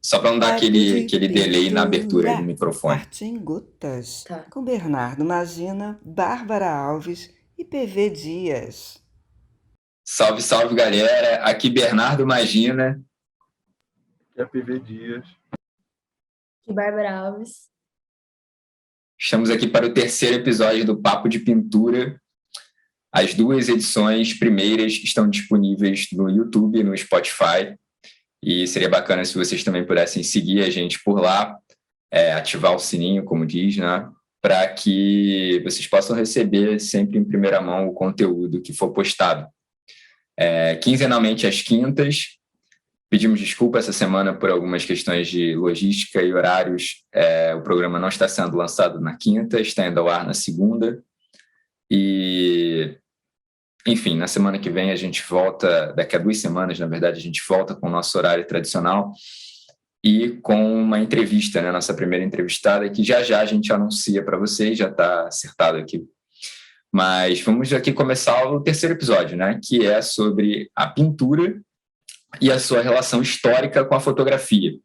Só para não dar Papo de aquele delay na abertura aí do pintura, microfone. arte em gotas, Tá. com Bernardo Magina, Bárbara Alves e PV Dias. Salve, salve, galera. Aqui Bernardo Magina. E a PV Dias. E Bárbara Alves. Estamos aqui para o terceiro episódio do Papo de Pintura. As duas edições primeiras estão disponíveis no YouTube e no Spotify. E seria bacana se vocês também pudessem seguir a gente por lá, ativar o sininho, como diz, né? Para que vocês possam receber sempre em primeira mão o conteúdo que for postado. Quinzenalmente às quintas. Pedimos desculpa essa semana por algumas questões de logística e horários. O programa não está sendo lançado na quinta, está indo ao ar na segunda. E, enfim, na semana que vem a gente volta, daqui a 2 semanas, na verdade, a gente volta com o nosso horário tradicional e com uma entrevista, né? Nossa primeira entrevistada, que já a gente anuncia para vocês, já está acertado aqui. Mas vamos aqui começar o terceiro episódio, né? Que é sobre a pintura e a sua relação histórica com a fotografia.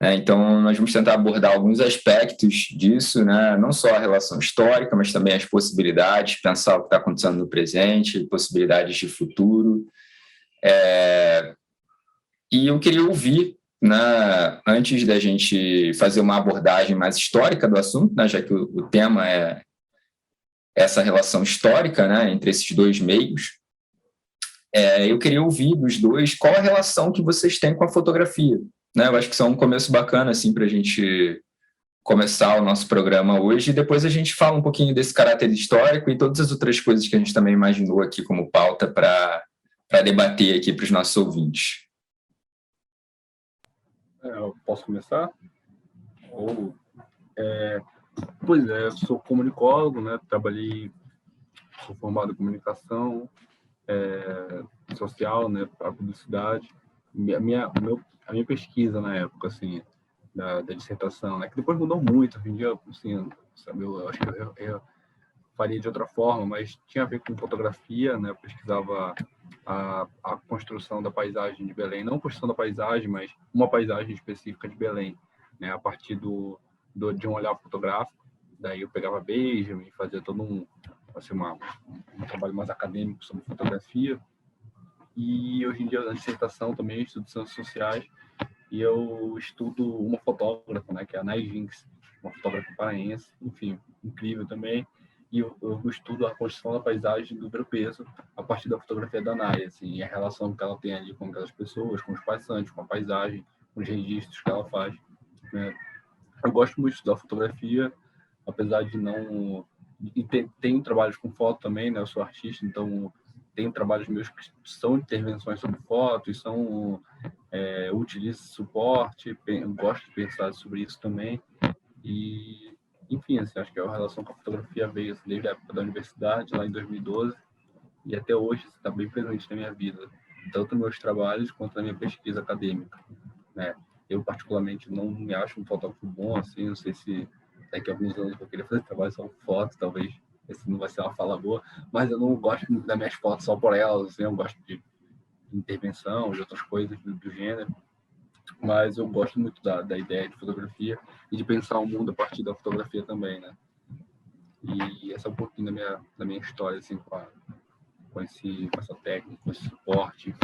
Então, nós vamos tentar abordar alguns aspectos disso, né? Não só a relação histórica, mas também as possibilidades, pensar o que está acontecendo no presente, possibilidades de futuro. E eu queria ouvir, né, antes da gente fazer uma abordagem mais histórica do assunto, né, já que o tema é essa relação histórica, né, entre esses dois meios, eu queria ouvir dos dois qual a relação que vocês têm com a fotografia. Né? Eu acho que isso é um começo bacana assim, para a gente começar o nosso programa hoje, e depois a gente fala um pouquinho desse caráter histórico e todas as outras coisas que a gente também imaginou aqui como pauta para debater aqui para os nossos ouvintes. Eu posso começar? Pois é, eu sou comunicólogo, né? Sou formado em comunicação social, né? Para publicidade. A minha pesquisa na época, assim, da dissertação, né? Que depois mudou muito. Hoje em dia, assim, sabe, eu acho que eu faria de outra forma, mas tinha a ver com fotografia, né? Eu pesquisava a construção da paisagem de Belém, não a construção da paisagem, mas uma paisagem específica de Belém, né? A partir de um olhar fotográfico. Daí eu pegava Benjamin, fazia todo um trabalho mais acadêmico sobre fotografia. E hoje em dia, na dissertação também, eu estudo ciências sociais e eu estudo uma fotógrafa, né? Que é a Nay Jinx, uma fotógrafa paraense, enfim, incrível também. E eu estudo a construção da paisagem do Ver-o-Peso a partir da fotografia da Nay, assim, e a relação que ela tem ali com aquelas pessoas, com os passantes, com a paisagem, com os registros que ela faz, né? Eu gosto muito da fotografia, apesar de não... E tenho trabalhos com foto também, né? Eu sou artista, então tenho trabalhos meus que são intervenções sobre foto, e eu utilizo suporte, eu gosto de pensar sobre isso também. E, enfim, assim, acho que a relação com a fotografia veio assim, desde a época da universidade, lá em 2012, e até hoje está bem presente na minha vida, tanto nos meus trabalhos quanto na minha pesquisa acadêmica, né? Eu, particularmente, não me acho um fotógrafo bom, assim, não sei se daqui a alguns anos eu vou querer fazer trabalho só com foto, talvez esse não vai ser uma fala boa, mas eu não gosto muito das minhas fotos só por elas, assim, eu gosto de intervenção, de outras coisas do gênero, mas eu gosto muito da ideia de fotografia e de pensar o mundo a partir da fotografia também, né? E essa é um pouquinho da minha história, assim, com essa técnica, com esse suporte, enfim,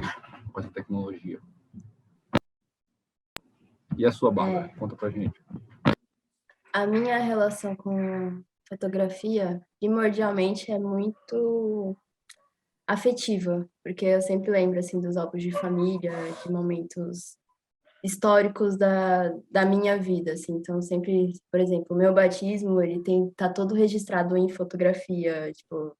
com essa tecnologia. E a sua, Bárbara? Conta pra gente. A minha relação com fotografia, primordialmente, é muito afetiva, porque eu sempre lembro, assim, dos álbuns de família, de momentos históricos da minha vida, assim. Então, sempre, por exemplo, o meu batismo, tá todo registrado em fotografia, tipo,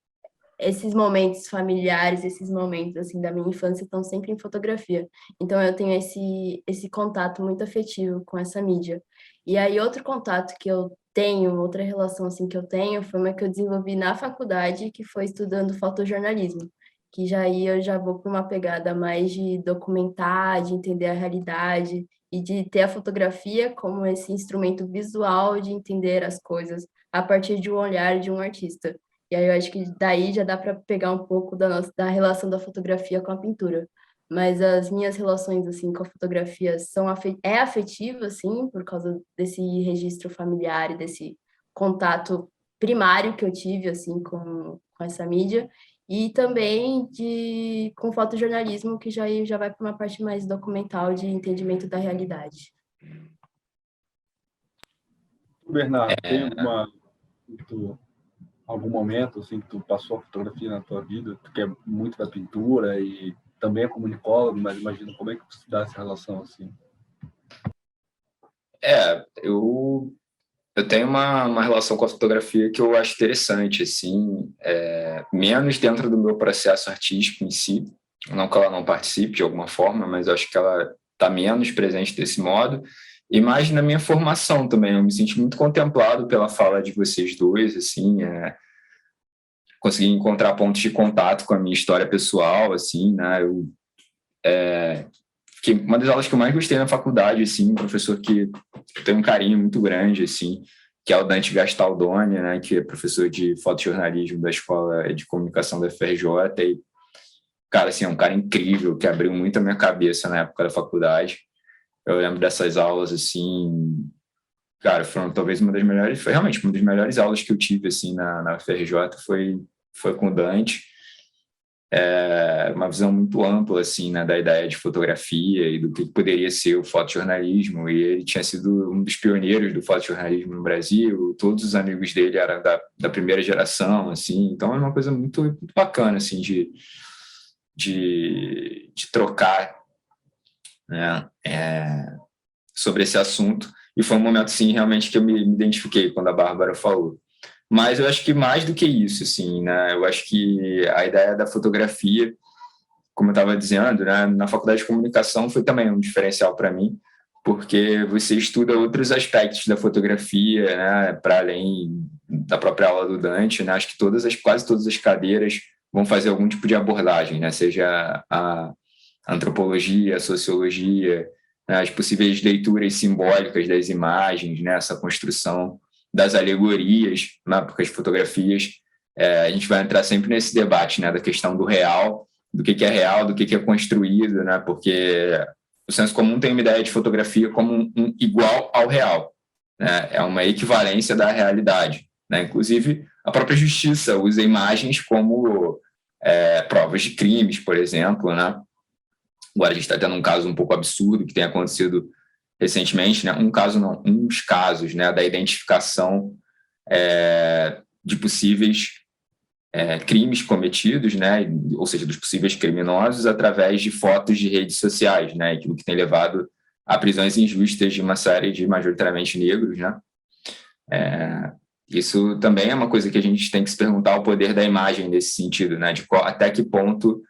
esses momentos familiares, esses momentos, assim, da minha infância estão sempre em fotografia. Então, eu tenho esse contato muito afetivo com essa mídia. E aí, outro contato que eu tenho, outra relação, assim, que eu tenho, foi uma que eu desenvolvi na faculdade, que foi estudando fotojornalismo, que já aí eu já vou para uma pegada mais de documentar, de entender a realidade e de ter a fotografia como esse instrumento visual de entender as coisas a partir de um olhar de um artista. E aí eu acho que daí já dá para pegar um pouco da relação da fotografia com a pintura. mas as minhas relações, assim, com a fotografia é afetiva, assim, por causa desse registro familiar e desse contato primário que eu tive, assim, com essa mídia, e também com fotojornalismo, que já vai para uma parte mais documental de entendimento da realidade. Bernardo, tem algum momento assim que tu passou a fotografia na tua vida? Tu que é muito da pintura e também é comunicólogo, mas imagina como é que se dá essa relação assim? Eu tenho uma relação com a fotografia que eu acho interessante, assim, menos dentro do meu processo artístico em si, não que ela não participe de alguma forma, mas eu acho que ela está menos presente desse modo, e mais na minha formação também. Eu me senti muito contemplado pela fala de vocês dois, assim, consegui encontrar pontos de contato com a minha história pessoal, assim, né? Uma das aulas que eu mais gostei na faculdade, assim, um professor que eu tenho um carinho muito grande, assim, que é o Dante Gastaldoni, né, que é professor de fotojornalismo da Escola de Comunicação da FRJ, e, cara, assim, é um cara incrível, que abriu muito a minha cabeça na época da faculdade. Eu lembro dessas aulas, assim, cara, foram talvez foi realmente uma das melhores aulas que eu tive, assim, na FRJ, foi com o Dante. Uma visão muito ampla, assim, né, da ideia de fotografia e do que poderia ser o fotojornalismo, e ele tinha sido um dos pioneiros do fotojornalismo no Brasil, todos os amigos dele eram da primeira geração, assim, então é uma coisa muito, muito bacana, assim, de trocar, né, sobre esse assunto, e foi um momento, sim, realmente que eu me identifiquei quando a Bárbara falou. Mas eu acho que mais do que isso, assim, né, eu acho que a ideia da fotografia, como eu estava dizendo, né, na faculdade de comunicação foi também um diferencial para mim, porque você estuda outros aspectos da fotografia, né, para além da própria aula do Dante, né, acho que quase todas as cadeiras vão fazer algum tipo de abordagem, né, seja a antropologia, a sociologia, né, as possíveis leituras simbólicas das imagens, né, essa construção das alegorias, né, porque as fotografias, a gente vai entrar sempre nesse debate, né, da questão do real, do que é real, do que é construído, né? Porque o senso comum tem uma ideia de fotografia como um igual ao real, né? É uma equivalência da realidade, né? Inclusive, a própria justiça usa imagens como provas de crimes, por exemplo, né? Agora a gente está tendo um caso um pouco absurdo que tem acontecido recentemente, né? Uns casos, né? Da identificação de possíveis crimes cometidos, né, ou seja, dos possíveis criminosos, através de fotos de redes sociais, né, aquilo que tem levado a prisões injustas de uma série de majoritariamente negros, né. Isso também é uma coisa que a gente tem que se perguntar, o poder da imagem nesse sentido, né, até que ponto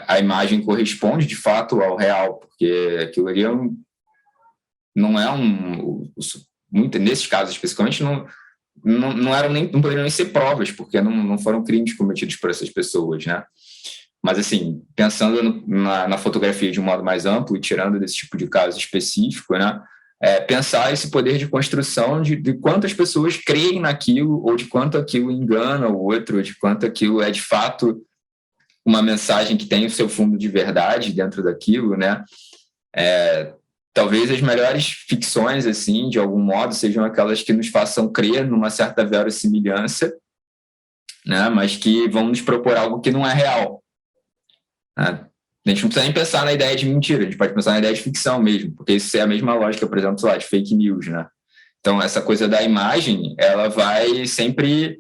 a imagem corresponde de fato ao real, porque aquilo ali não é muito, nesses casos especificamente, não poderiam nem ser provas, porque não foram crimes cometidos por essas pessoas, né? Mas, assim, pensando na fotografia de um modo mais amplo e tirando desse tipo de caso específico, né? Pensar esse poder de construção de quantas pessoas creem naquilo, ou de quanto aquilo engana o outro, ou de quanto aquilo é, de fato, uma mensagem que tem o seu fundo de verdade dentro daquilo, né? Talvez as melhores ficções, assim, de algum modo, sejam aquelas que nos façam crer numa certa verossimilhança, né, mas que vão nos propor algo que não é real. Né? A gente não precisa nem pensar na ideia de mentira, a gente pode pensar na ideia de ficção mesmo, porque isso é a mesma lógica, por exemplo, sei lá, de fake news, né? Então, essa coisa da imagem, ela vai sempre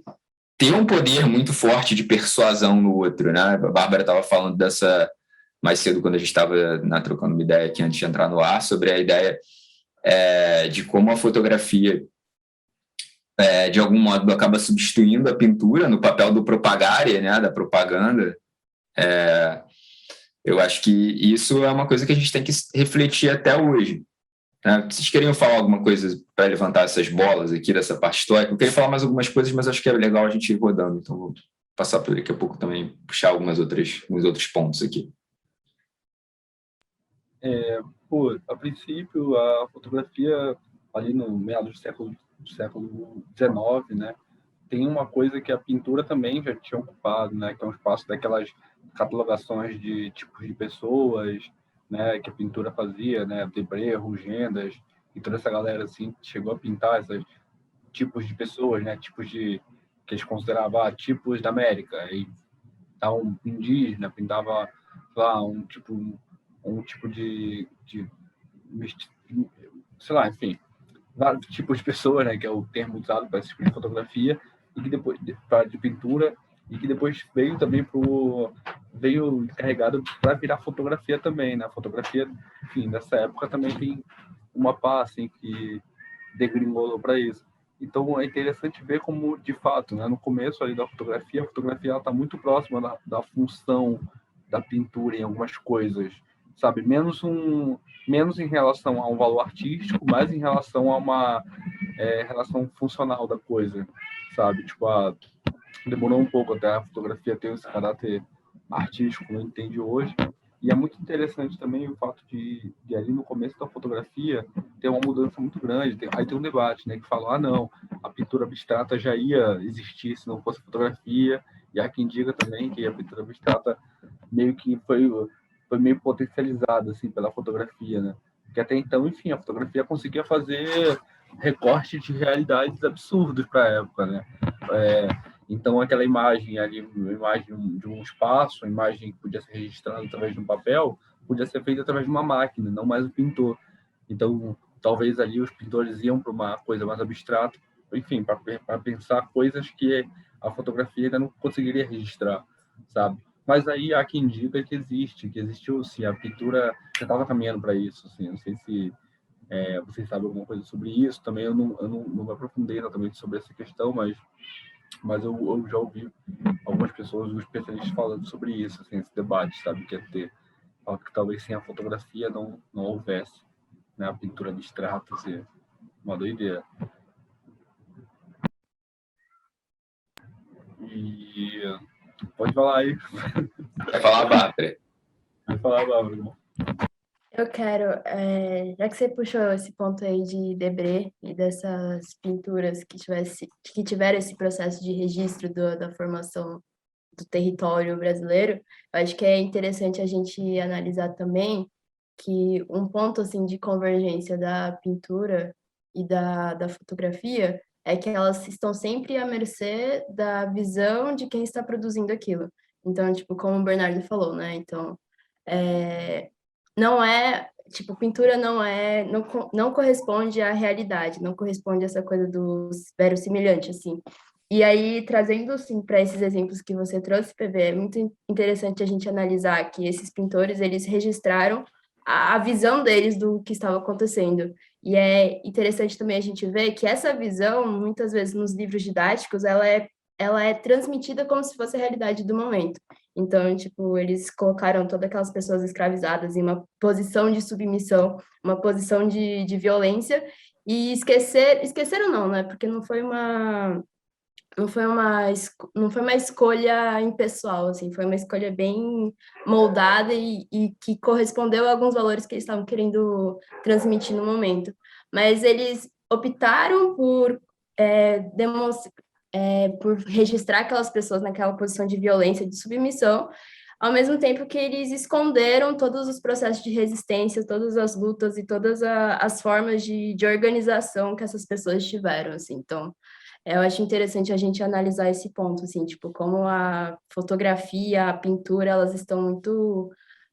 ter um poder muito forte de persuasão no outro, né? A Bárbara estava falando dessa mais cedo, quando a gente estava trocando uma ideia aqui antes de entrar no ar, sobre a ideia de como a fotografia, de algum modo, acaba substituindo a pintura no papel do propagare, né, da propaganda. Eu acho que isso é uma coisa que a gente tem que refletir até hoje. Né? Vocês queriam falar alguma coisa para levantar essas bolas aqui dessa parte histórica? Eu queria falar mais algumas coisas, mas acho que é legal a gente ir rodando, então vou passar por daqui a pouco também, puxar alguns outros pontos aqui. A princípio, a fotografia, ali no meados do século XIX, né, tem uma coisa que a pintura também já tinha ocupado, né? Que é um espaço daquelas catalogações de tipos de pessoas, né? Que a pintura fazia, né? Debré, Rugendas e toda essa galera assim chegou a pintar esses tipos de pessoas, né? Tipos de que eles consideravam tipos da América. E tá um indígena pintava lá um tipo sei lá, enfim, vários tipos de pessoas, né, que é o termo usado para esse tipo de fotografia e que depois de pintura e que depois veio carregado para virar fotografia também, né? A fotografia, enfim, nessa época também tem uma pá assim que degringolou para isso. Então é interessante ver como, de fato, né, no começo ali da fotografia, a fotografia está muito próxima da função da pintura em algumas coisas, sabe? Menos em relação a um valor artístico, mais em relação a uma relação funcional da coisa, sabe? Tipo, demorou um pouco até a fotografia ter esse caráter artístico, não entende hoje. E é muito interessante também o fato de ali no começo da fotografia ter uma mudança muito grande. Aí tem um debate, né, que fala, não, a pintura abstrata já ia existir se não fosse fotografia, e há quem diga também que a pintura abstrata meio que foi meio potencializada assim pela fotografia, né? Porque até então, enfim, a fotografia conseguia fazer recortes de realidades absurdos para a época, né? Então, aquela imagem ali, uma imagem de um espaço, uma imagem que podia ser registrada através de um papel, podia ser feita através de uma máquina, não mais o pintor. Então, talvez ali os pintores iam para uma coisa mais abstrata, enfim, para pensar coisas que a fotografia ainda não conseguiria registrar, sabe? Mas aí há quem diga que existiu sim, a pintura já estava caminhando para isso, assim, não sei se vocês sabem alguma coisa sobre isso, também eu não me aprofundei exatamente sobre essa questão, mas eu já ouvi algumas pessoas, os especialistas falando sobre isso, assim, esse debate, sabe, que que talvez sem a fotografia não houvesse, né, a pintura abstrata, assim, uma doideira. E pode falar aí. Vai falar, Bárbara. Vai falar, Bárbara. Eu quero, já que você puxou esse ponto aí de Debré e dessas pinturas que tiveram esse processo de registro da formação do território brasileiro, eu acho que é interessante a gente analisar também que um ponto assim de convergência da pintura e da fotografia é que elas estão sempre à mercê da visão de quem está produzindo aquilo. Então, tipo, como o Bernardo falou, né? Então, não é, tipo, pintura não corresponde à realidade, não corresponde a essa coisa do verossimilhante, assim. E aí, trazendo, assim, para esses exemplos que você trouxe, PV, é muito interessante a gente analisar que esses pintores, eles registraram a visão deles do que estava acontecendo. E é interessante também a gente ver que essa visão, muitas vezes nos livros didáticos, ela é transmitida como se fosse a realidade do momento. Então, tipo, eles colocaram todas aquelas pessoas escravizadas em uma posição de submissão, uma posição de violência, e esqueceram não, né? Porque não foi uma escolha impessoal, assim, foi uma escolha bem moldada e que correspondeu a alguns valores que eles estavam querendo transmitir no momento. Mas eles optaram por registrar aquelas pessoas naquela posição de violência, de submissão, ao mesmo tempo que eles esconderam todos os processos de resistência, todas as lutas e todas as formas de organização que essas pessoas tiveram, assim. Então, eu acho interessante a gente analisar esse ponto, assim, tipo, como a fotografia, a pintura, elas estão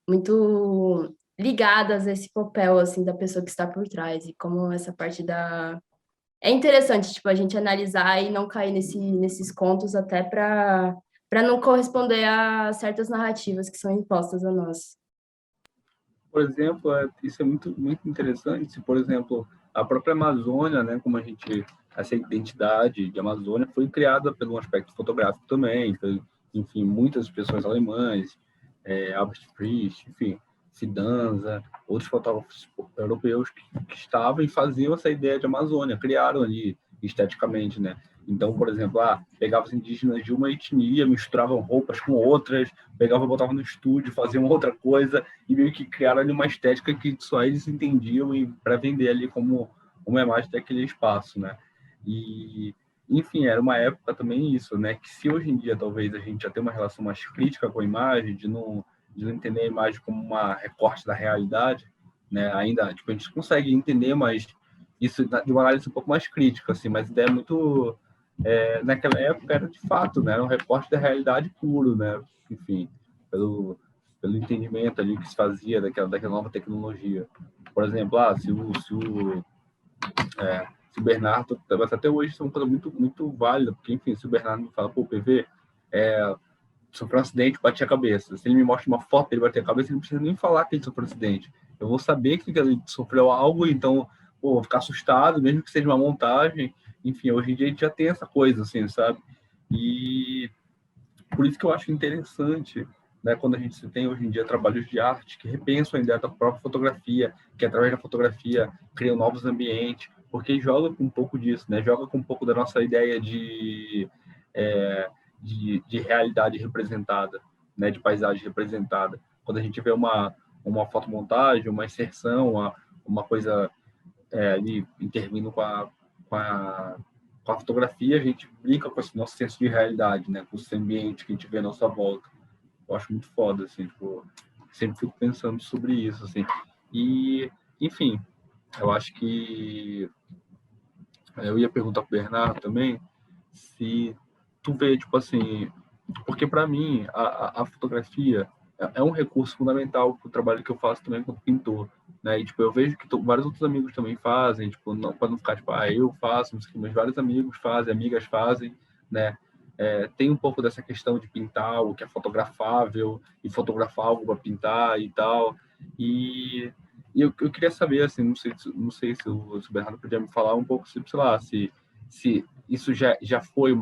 muito ligadas a esse papel, assim, da pessoa que está por trás, e como essa parte é interessante, tipo, a gente analisar e não cair nesses contos até para não corresponder a certas narrativas que são impostas a nós. Por exemplo, isso é muito, muito interessante. Se, por exemplo, a própria Amazônia, né, como essa identidade de Amazônia foi criada pelo aspecto fotográfico também, enfim, muitas pessoas alemãs, Albert Frisch, enfim, Fidanza, outros fotógrafos europeus que estavam e faziam essa ideia de Amazônia, criaram ali esteticamente, né? Então, por exemplo, pegava os indígenas de uma etnia, misturavam roupas com outras, pegava, botava no estúdio, faziam outra coisa e meio que criaram ali uma estética que só eles entendiam e para vender ali como uma imagem daquele espaço, né? E enfim, era uma época também isso, né? Que se hoje em dia talvez a gente já tenha uma relação mais crítica com a imagem, de não entender a imagem como uma recorte da realidade, né? Ainda, tipo, a gente consegue entender, mas isso de uma análise um pouco mais crítica, assim, mas a ideia é muito... naquela época era de fato, né? Era um recorte da realidade puro, né? Enfim, pelo entendimento ali que se fazia daquela nova tecnologia. Por exemplo, se o Bernardo, até hoje isso é uma coisa muito, muito válida, porque, enfim, se o Bernardo me fala, pô, PV, sofreu um acidente, bati a cabeça. Se ele me mostra uma foto dele bater a cabeça, ele não precisa nem falar que ele sofreu um acidente. Eu vou saber que ele sofreu algo, então, pô, vou ficar assustado, mesmo que seja uma montagem. Enfim, hoje em dia a gente já tem essa coisa, assim, sabe? E por isso que eu acho interessante, né, quando a gente tem hoje em dia trabalhos de arte que repensam a ideia da própria fotografia, que através da fotografia criam novos ambientes, porque joga com um pouco disso, né? Joga com um pouco da nossa ideia de realidade representada, né? De paisagem representada. Quando a gente vê uma fotomontagem, uma inserção, uma coisa ali intervindo com a fotografia, a gente brinca com esse nosso senso de realidade, né? Com esse ambiente que a gente vê à nossa volta. Eu acho muito foda, assim, tipo, sempre fico pensando sobre isso, assim. E, enfim, eu acho que eu ia perguntar pro Bernardo também se tu vê, tipo assim, porque para mim a fotografia é um recurso fundamental para o trabalho que eu faço também como pintor, né? E tipo, eu vejo que vários outros amigos também fazem, tipo, não, para não ficar tipo, eu faço, não sei o que, mas vários amigos fazem, amigas fazem, né? Tem um pouco dessa questão de pintar o que é fotografável e fotografar algo para pintar e tal. E eu queria saber, assim, não sei se o Bernardo podia me falar um pouco, sei lá, se isso já foi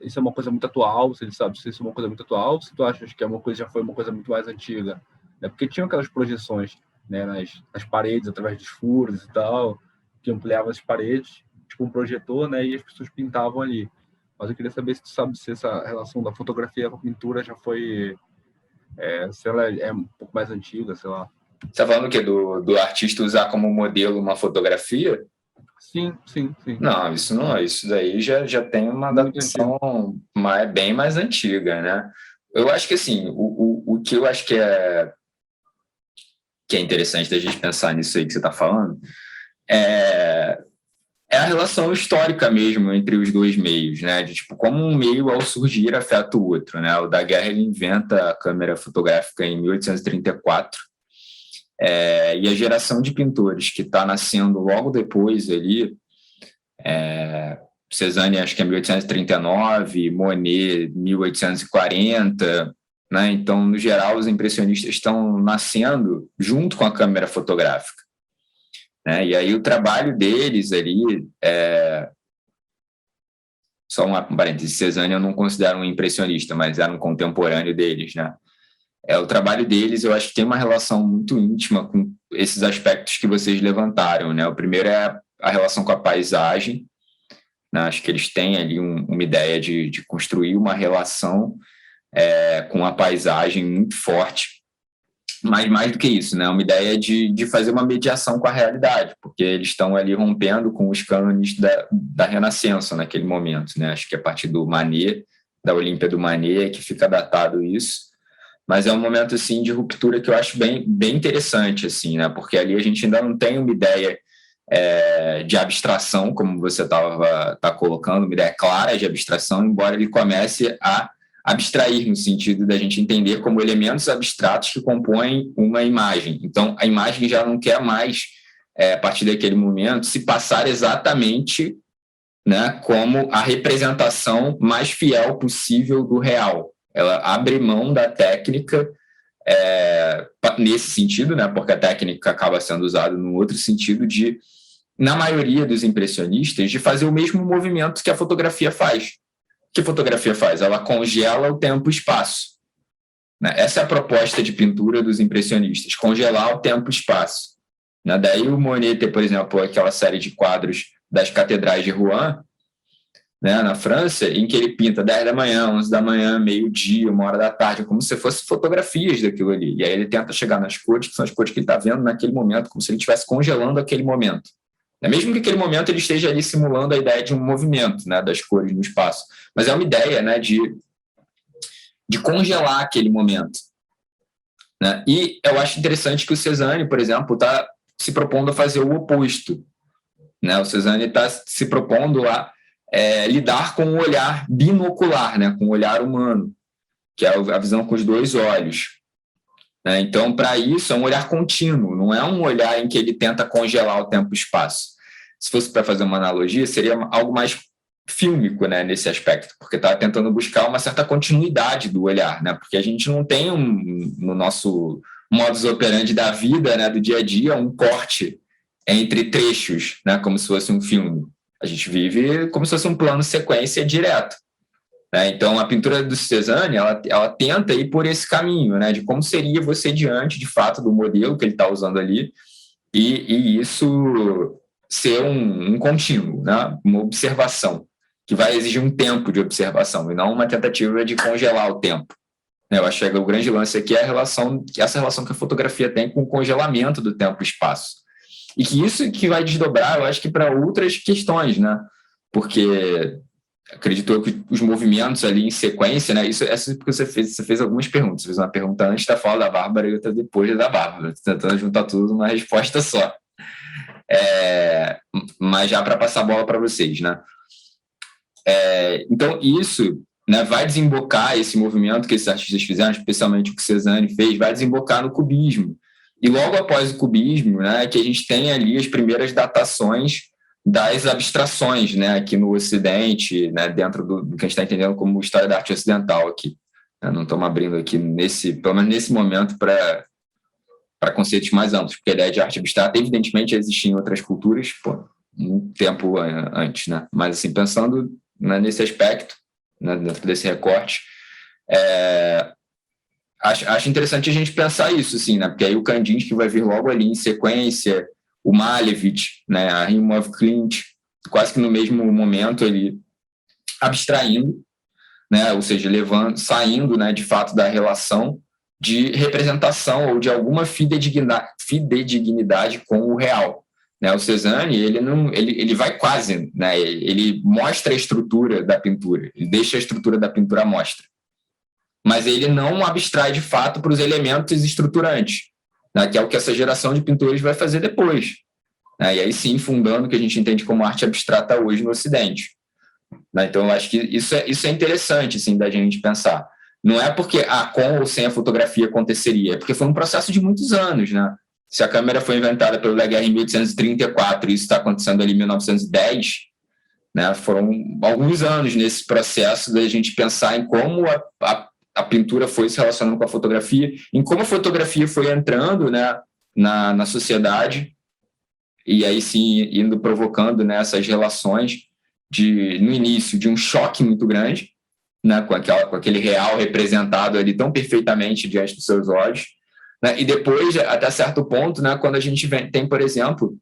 isso é uma coisa muito atual, se ele sabe se isso é uma coisa muito atual, se tu achas que já foi uma coisa muito mais antiga, né? Porque tinham aquelas projeções, né, nas paredes, através dos furos e tal, que ampliavam as paredes, tipo um projetor, né, e as pessoas pintavam ali. Mas eu queria saber se tu sabe se essa relação da fotografia com a pintura já foi, se ela é um pouco mais antiga, sei lá. Você está falando o quê? Do artista usar como modelo uma fotografia? Sim. Não, isso daí já tem uma Muito antigo. adaptação bem mais antiga, né? Eu acho que assim, o que eu acho que é interessante da gente pensar nisso aí que você está falando é a relação histórica mesmo entre os dois meios, né? De tipo, como um meio ao surgir afeta o outro, né? O Daguerre ele inventa a câmera fotográfica em 1834, e a geração de pintores que está nascendo logo depois ali, Cézanne acho que é 1839, Monet 1840, né? Então, no geral, os impressionistas estão nascendo junto com a câmera fotográfica, né? E aí o trabalho deles ali, só um parênteses, Cézanne eu não considero um impressionista, mas era um contemporâneo deles, né? O trabalho deles, eu acho que tem uma relação muito íntima com esses aspectos que vocês levantaram, né? O primeiro é a relação com a paisagem, né? Acho que eles têm ali uma ideia de construir uma relação com a paisagem muito forte, mas mais do que isso, né? Uma ideia de fazer uma mediação com a realidade, porque eles estão ali rompendo com os cânones da Renascença naquele momento, né? Acho que a partir do Manet, da Olímpia do Manet, que fica datado isso, mas é um momento assim de ruptura que eu acho bem, bem interessante, assim, né? Porque ali a gente ainda não tem uma ideia de abstração, como você tá colocando, uma ideia clara de abstração, embora ele comece a abstrair no sentido da gente entender como elementos abstratos que compõem uma imagem. Então, a imagem já não quer mais, a partir daquele momento, se passar exatamente, né, como a representação mais fiel possível do real. Ela abre mão da técnica nesse sentido, né, porque a técnica acaba sendo usada num outro sentido na maioria dos impressionistas, de fazer o mesmo movimento que a fotografia faz. O que a fotografia faz? Ela congela o tempo e o espaço, né? Essa é a proposta de pintura dos impressionistas, congelar o tempo e o espaço, né? Daí o Monet tem, por exemplo, aquela série de quadros das catedrais de Rouen, né, na França, em que ele pinta 10 da manhã, 11 da manhã, meio-dia, 1 hora da tarde, como se fossem fotografias daquilo ali. E aí ele tenta chegar nas cores, que são as cores que ele está vendo naquele momento, como se ele estivesse congelando aquele momento. Mesmo que aquele momento ele esteja ali simulando a ideia de um movimento, né, das cores no espaço. Mas é uma ideia, né, de congelar aquele momento. Né? E eu acho interessante que o Cézanne, por exemplo, está se propondo a fazer o oposto. Né? O Cézanne está se propondo a lidar com o olhar binocular, né? Com o olhar humano, que é a visão com os dois olhos. Né? Então, para isso, é um olhar contínuo, não é um olhar em que ele tenta congelar o tempo e o espaço. Se fosse para fazer uma analogia, seria algo mais fílmico, né, nesse aspecto, porque está tentando buscar uma certa continuidade do olhar, né, porque a gente não tem no nosso modus operandi da vida, né, do dia a dia, um corte entre trechos, né, como se fosse um filme. A gente vive como se fosse um plano sequência direto. Né? Então, a pintura do Cézanne, ela tenta ir por esse caminho, né, de como seria você diante, de fato, do modelo que ele está usando ali, e isso ser um contínuo, né, uma observação, que vai exigir um tempo de observação, e não uma tentativa de congelar o tempo. Eu acho que o grande lance aqui é essa relação que a fotografia tem com o congelamento do tempo e espaço. E que isso que vai desdobrar, eu acho que para outras questões, né? Porque acredito eu que os movimentos ali em sequência, né? Isso é porque você fez algumas perguntas. Você fez uma pergunta antes da fala da Bárbara e outra depois da Bárbara, tentando juntar tudo numa resposta só. Mas já para passar a bola para vocês, né? Então, isso, né, vai desembocar esse movimento que esses artistas fizeram, especialmente o que Cézanne fez, vai desembocar no cubismo. E logo após o cubismo, né, que a gente tem ali as primeiras datações das abstrações, né, aqui no Ocidente, né, dentro do que a gente está entendendo como história da arte ocidental aqui. Não estamos abrindo aqui, pelo menos nesse momento, para conceitos mais amplos, porque a ideia de arte abstrata, evidentemente, existia em outras culturas, um tempo antes, né? Mas, assim, pensando, né, nesse aspecto, né, dentro desse recorte, acho interessante a gente pensar isso, assim, né? Porque aí o Kandinsky vai vir logo ali em sequência, o Malevich, né, a Rimov Klint, quase que no mesmo momento ele abstraindo, né, ou seja, saindo, né, de fato da relação de representação ou de alguma fidedignidade com o real. Né? O Cézanne, ele vai quase, né, ele mostra a estrutura da pintura, ele deixa a estrutura da pintura à mostra, mas ele não abstrai de fato para os elementos estruturantes, né, que é o que essa geração de pintores vai fazer depois. Né? E aí sim, fundando o que a gente entende como arte abstrata hoje no Ocidente. Né? Então, eu acho que isso é interessante, assim, da gente pensar. Não é porque com ou sem a fotografia aconteceria, é porque foi um processo de muitos anos. Né? Se a câmera foi inventada pelo Daguerre em 1834 e isso está acontecendo ali em 1910, né, foram alguns anos nesse processo da gente pensar em como a pintura foi se relacionando com a fotografia, em como a fotografia foi entrando, né, na sociedade, e aí sim indo provocando, né, essas relações no início de um choque muito grande, né, com aquele real representado ali tão perfeitamente diante dos seus olhos, né, e depois, até certo ponto, né, quando a gente tem, por exemplo,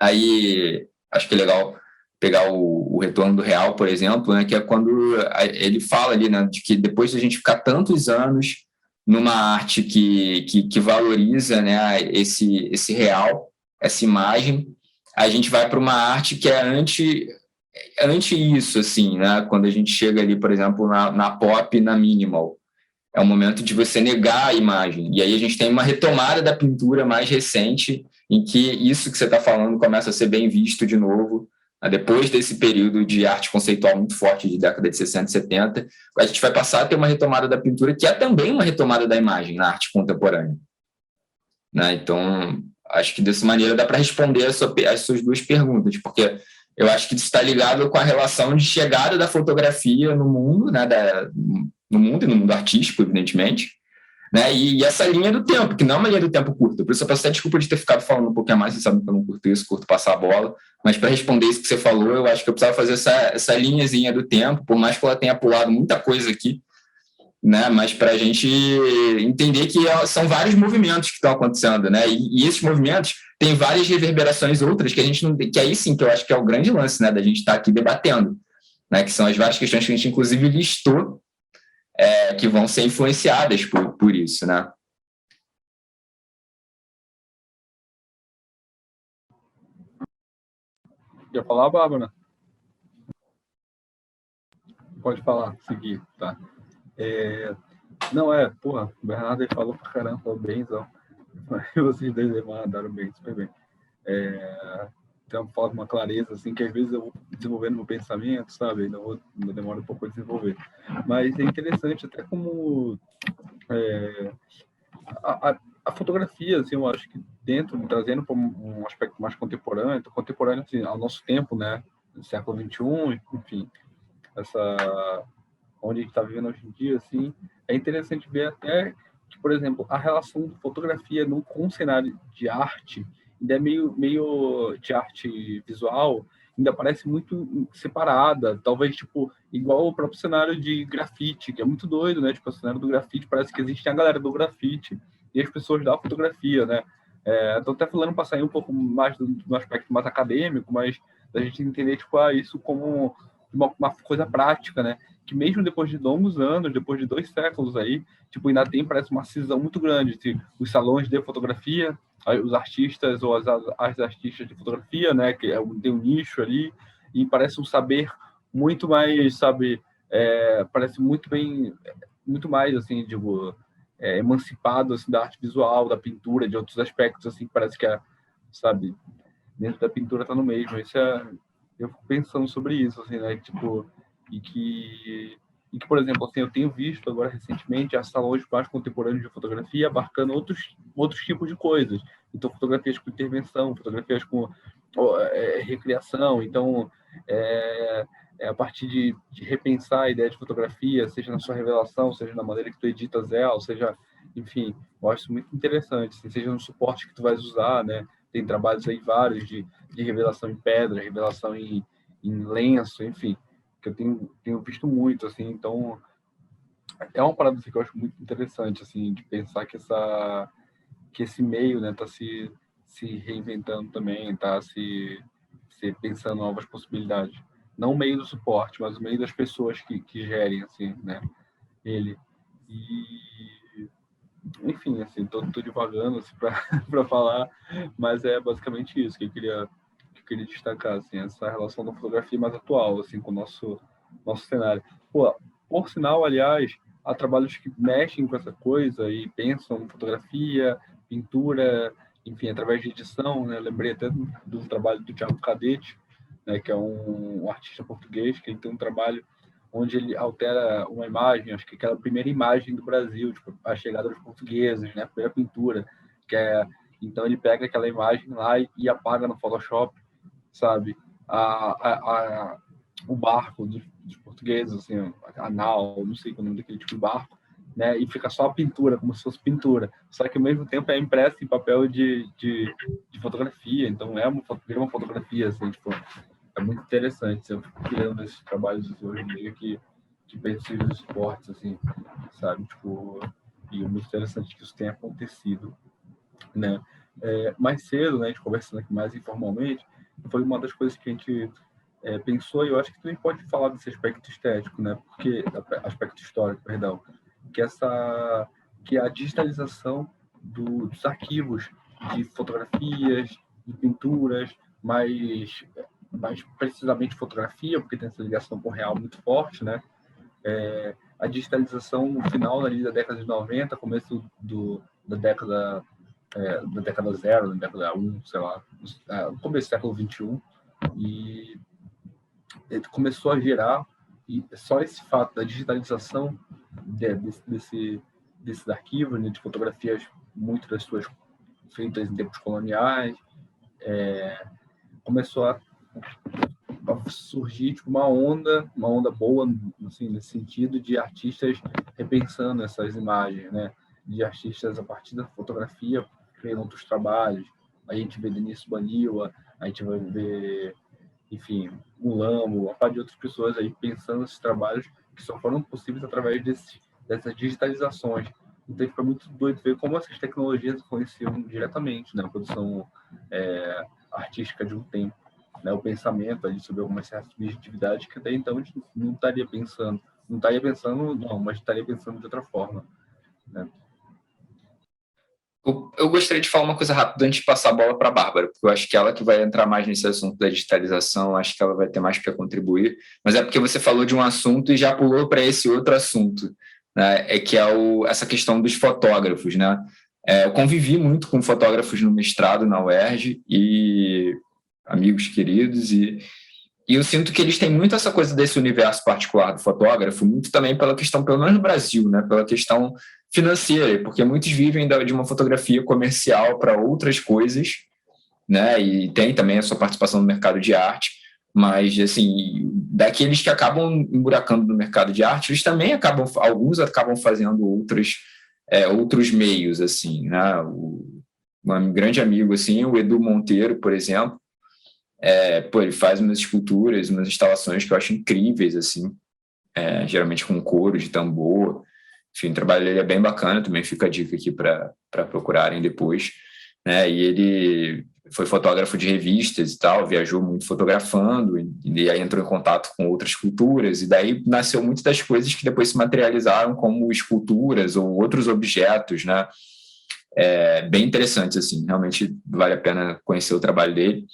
aí acho que é legal pegar o retorno do real, por exemplo, né, que é quando ele fala ali, né, de que depois de a gente ficar tantos anos numa arte que valoriza, né, esse real, essa imagem, a gente vai para uma arte que é anti isso, assim, né, quando a gente chega ali, por exemplo, na pop e na minimal. É um momento de você negar a imagem. E aí a gente tem uma retomada da pintura mais recente, em que isso que você está falando começa a ser bem visto de novo. Depois desse período de arte conceitual muito forte de década de 60 e 70, a gente vai passar a ter uma retomada da pintura, que é também uma retomada da imagem na arte contemporânea. Né? Então, acho que dessa maneira dá para responder as suas duas perguntas, porque eu acho que isso está ligado com a relação de chegada da fotografia no mundo, né, no mundo e no mundo artístico, evidentemente, né, e essa linha do tempo, que não é uma linha do tempo curta. Por isso eu peço até desculpa de ter ficado falando um pouquinho a mais, você sabe que eu não curto isso, curto passar a bola, mas para responder isso que você falou, eu acho que eu precisava fazer essa linhazinha do tempo, por mais que ela tenha pulado muita coisa aqui, né, mas para a gente entender que são vários movimentos que estão acontecendo, né, e esses movimentos têm várias reverberações outras que a gente não, que aí sim que eu acho que é o grande lance, né, da gente estar aqui debatendo, né, que são as várias questões que a gente inclusive listou, que vão ser influenciadas por isso, né. Quer falar, Bárbara? Pode falar, seguir, tá. Não, porra, o Bernardo aí falou pra caramba, falou benzão. Vocês dois mandaram bem, super bem. Tem uma forma, uma clareza, assim, que às vezes eu vou desenvolvendo meu pensamento, sabe? Ainda demora um pouco a desenvolver. Mas é interessante, até como a fotografia, assim, eu acho que trazendo para um aspecto mais contemporâneo assim, ao nosso tempo, né? No século XXI, enfim, onde a gente está vivendo hoje em dia, assim, é interessante ver até que, por exemplo, a relação de fotografia com o cenário de arte, ainda é meio de arte visual, ainda parece muito separada, talvez, tipo, igual o próprio cenário de grafite, que é muito doido, né? Tipo, o cenário do grafite, parece que existe a galera do grafite e as pessoas da fotografia, né? Estou até falando para sair um pouco mais do aspecto mais acadêmico, mas da gente entender, tipo, isso como uma coisa prática, né? Que mesmo depois de longos anos, depois de 2 séculos aí, tipo, ainda tem, parece, uma cisão muito grande entre os salões de fotografia, os artistas ou as artistas de fotografia, né, que tem um nicho ali, e parece um saber muito mais, sabe, parece muito mais, assim, digo, emancipado, assim, da arte visual, da pintura, de outros aspectos, assim, parece que, sabe, dentro da pintura tá no mesmo. Eu fico pensando sobre isso, assim, né, tipo, e que, por exemplo, assim, eu tenho visto agora recentemente as salões mais contemporâneos de fotografia abarcando outros tipos de coisas. Então, fotografias com intervenção, fotografias com recriação. Então, a partir de repensar a ideia de fotografia, seja na sua revelação, seja na maneira que tu editas ela, seja, enfim, eu acho isso muito interessante, assim, seja no suporte que tu vais usar, né? Tem trabalhos aí vários de revelação em pedra, revelação em lenço, enfim, que eu tenho visto muito, assim, então é uma parada assim, que eu acho muito interessante, assim, de pensar que esse meio, né, tá se reinventando também, tá se pensando novas possibilidades. Não o meio do suporte, mas o meio das pessoas que gerem, assim, né, ele. E, enfim, assim, tô divagando assim, para falar, mas é basicamente isso que eu queria destacar, assim, essa relação da fotografia mais atual, assim, com o nosso cenário. Pô, por sinal, aliás, há trabalhos que mexem com essa coisa e pensam em fotografia, pintura, enfim, através de edição, né? Eu lembrei até do trabalho do Thiago Cadete, né, que é um artista português, que ele tem um trabalho onde ele altera uma imagem, acho que aquela primeira imagem do Brasil, tipo, a chegada dos portugueses, né, a primeira pintura, então ele pega aquela imagem lá e apaga no Photoshop, sabe, o barco dos portugueses, assim, a nau, não sei o nome daquele tipo de barco, né, e fica só a pintura, como se fosse pintura, só que ao mesmo tempo é impresso em papel de fotografia, então é uma fotografia, assim, tipo, é muito interessante. Eu fico criando esses trabalhos hoje em dia que pensam nos esportes, assim, sabe? Tipo, e é muito interessante que isso tenha acontecido, né? Mais cedo, né, a gente conversando aqui mais informalmente, foi uma das coisas que a gente pensou, e eu acho que também pode falar desse aspecto estético, né? Porque aspecto histórico, perdão, que a digitalização dos arquivos de fotografias, de pinturas, mais precisamente fotografia, porque tem essa ligação com o real muito forte, né? A digitalização no final ali da década de 90, começo da década zero, da década 1, sei lá, começo do século 21, e começou a gerar, e só esse fato da digitalização desses arquivos, né, de fotografias, muitas das suas feitas em tempos coloniais, começou a surgir tipo, uma onda boa, assim, nesse sentido, de artistas repensando essas imagens, né? De artistas a partir da fotografia criando outros trabalhos. A gente vê Denis Baniwa, a gente vai ver, enfim, o Lamo, uma parte de outras pessoas aí pensando esses trabalhos que só foram possíveis através dessas digitalizações. Então, foi muito doido ver como essas tecnologias influenciam diretamente na produção artística de um tempo, né? O pensamento ali sobre algumas certas subjetividades que até então a gente não estaria pensando. Não estaria pensando, não, mas estaria pensando de outra forma, né? Eu gostaria de falar uma coisa rápida antes de passar a bola para a Bárbara, porque eu acho que ela que vai entrar mais nesse assunto da digitalização, acho que ela vai ter mais para contribuir, mas é porque você falou de um assunto e já pulou para esse outro assunto, né? Que é essa questão dos fotógrafos, né? Eu convivi muito com fotógrafos no mestrado na UERJ e amigos queridos, e eu sinto que eles têm muito essa coisa desse universo particular do fotógrafo, muito também pela questão, pelo menos no Brasil, né, pela questão financeira, porque muitos vivem de uma fotografia comercial para outras coisas, né, e tem também a sua participação no mercado de arte, mas, assim, daqueles que acabam emburacando no mercado de arte, eles também alguns acabam fazendo outros meios, assim, né, um grande amigo, assim, o Edu Monteiro, por exemplo, ele faz umas esculturas, umas instalações que eu acho incríveis, assim, geralmente com couro de tambor. Enfim, o trabalho dele é bem bacana, também fica a dica aqui para procurarem depois. Né? E ele foi fotógrafo de revistas e tal, viajou muito fotografando, e aí entrou em contato com outras culturas, e daí nasceu muitas das coisas que depois se materializaram como esculturas ou outros objetos, né? Bem interessantes, assim, realmente vale a pena conhecer o trabalho dele.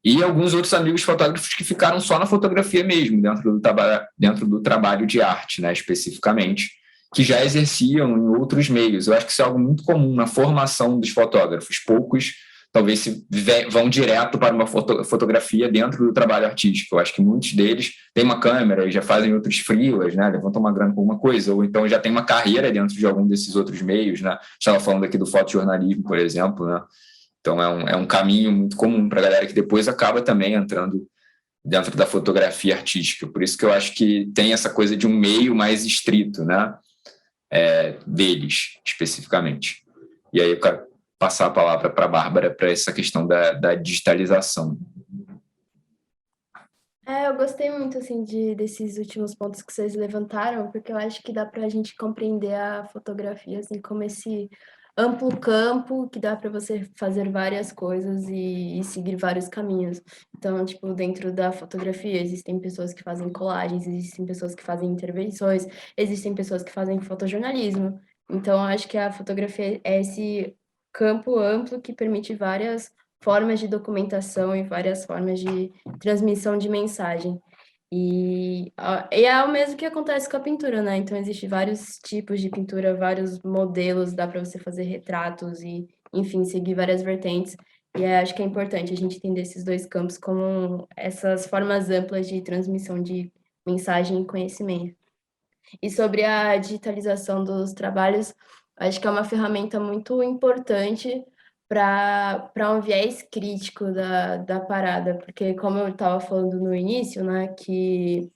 E alguns outros amigos fotógrafos que ficaram só na fotografia mesmo, dentro do trabalho de arte, né, especificamente, que já exerciam em outros meios. Eu acho que isso é algo muito comum na formação dos fotógrafos. Poucos, talvez, vão direto para uma fotografia dentro do trabalho artístico. Eu acho que muitos deles têm uma câmera e já fazem outros freelas, né, levantam uma grana com alguma coisa, ou então já tem uma carreira dentro de algum desses outros meios. Né? Estava falando aqui do fotojornalismo, por exemplo, né? Então, é um caminho muito comum para a galera que depois acaba também entrando dentro da fotografia artística. Por isso que eu acho que tem essa coisa de um meio mais estrito, né? Deles, especificamente. E aí eu quero passar a palavra para a Bárbara para essa questão da digitalização. Eu gostei muito, assim, desses últimos pontos que vocês levantaram, porque eu acho que dá para a gente compreender a fotografia, assim, como esse amplo campo que dá para você fazer várias coisas e seguir vários caminhos. Então, tipo, dentro da fotografia existem pessoas que fazem colagens, existem pessoas que fazem intervenções, existem pessoas que fazem fotojornalismo. Então, eu acho que a fotografia é esse campo amplo que permite várias formas de documentação e várias formas de transmissão de mensagem. E é o mesmo que acontece com a pintura, né? Então, existem vários tipos de pintura, vários modelos, dá para você fazer retratos e, enfim, seguir várias vertentes. E acho que é importante a gente entender esses dois campos como essas formas amplas de transmissão de mensagem e conhecimento. E sobre a digitalização dos trabalhos, acho que é uma ferramenta muito importante para um viés crítico da parada, porque como eu estava falando no início, né, que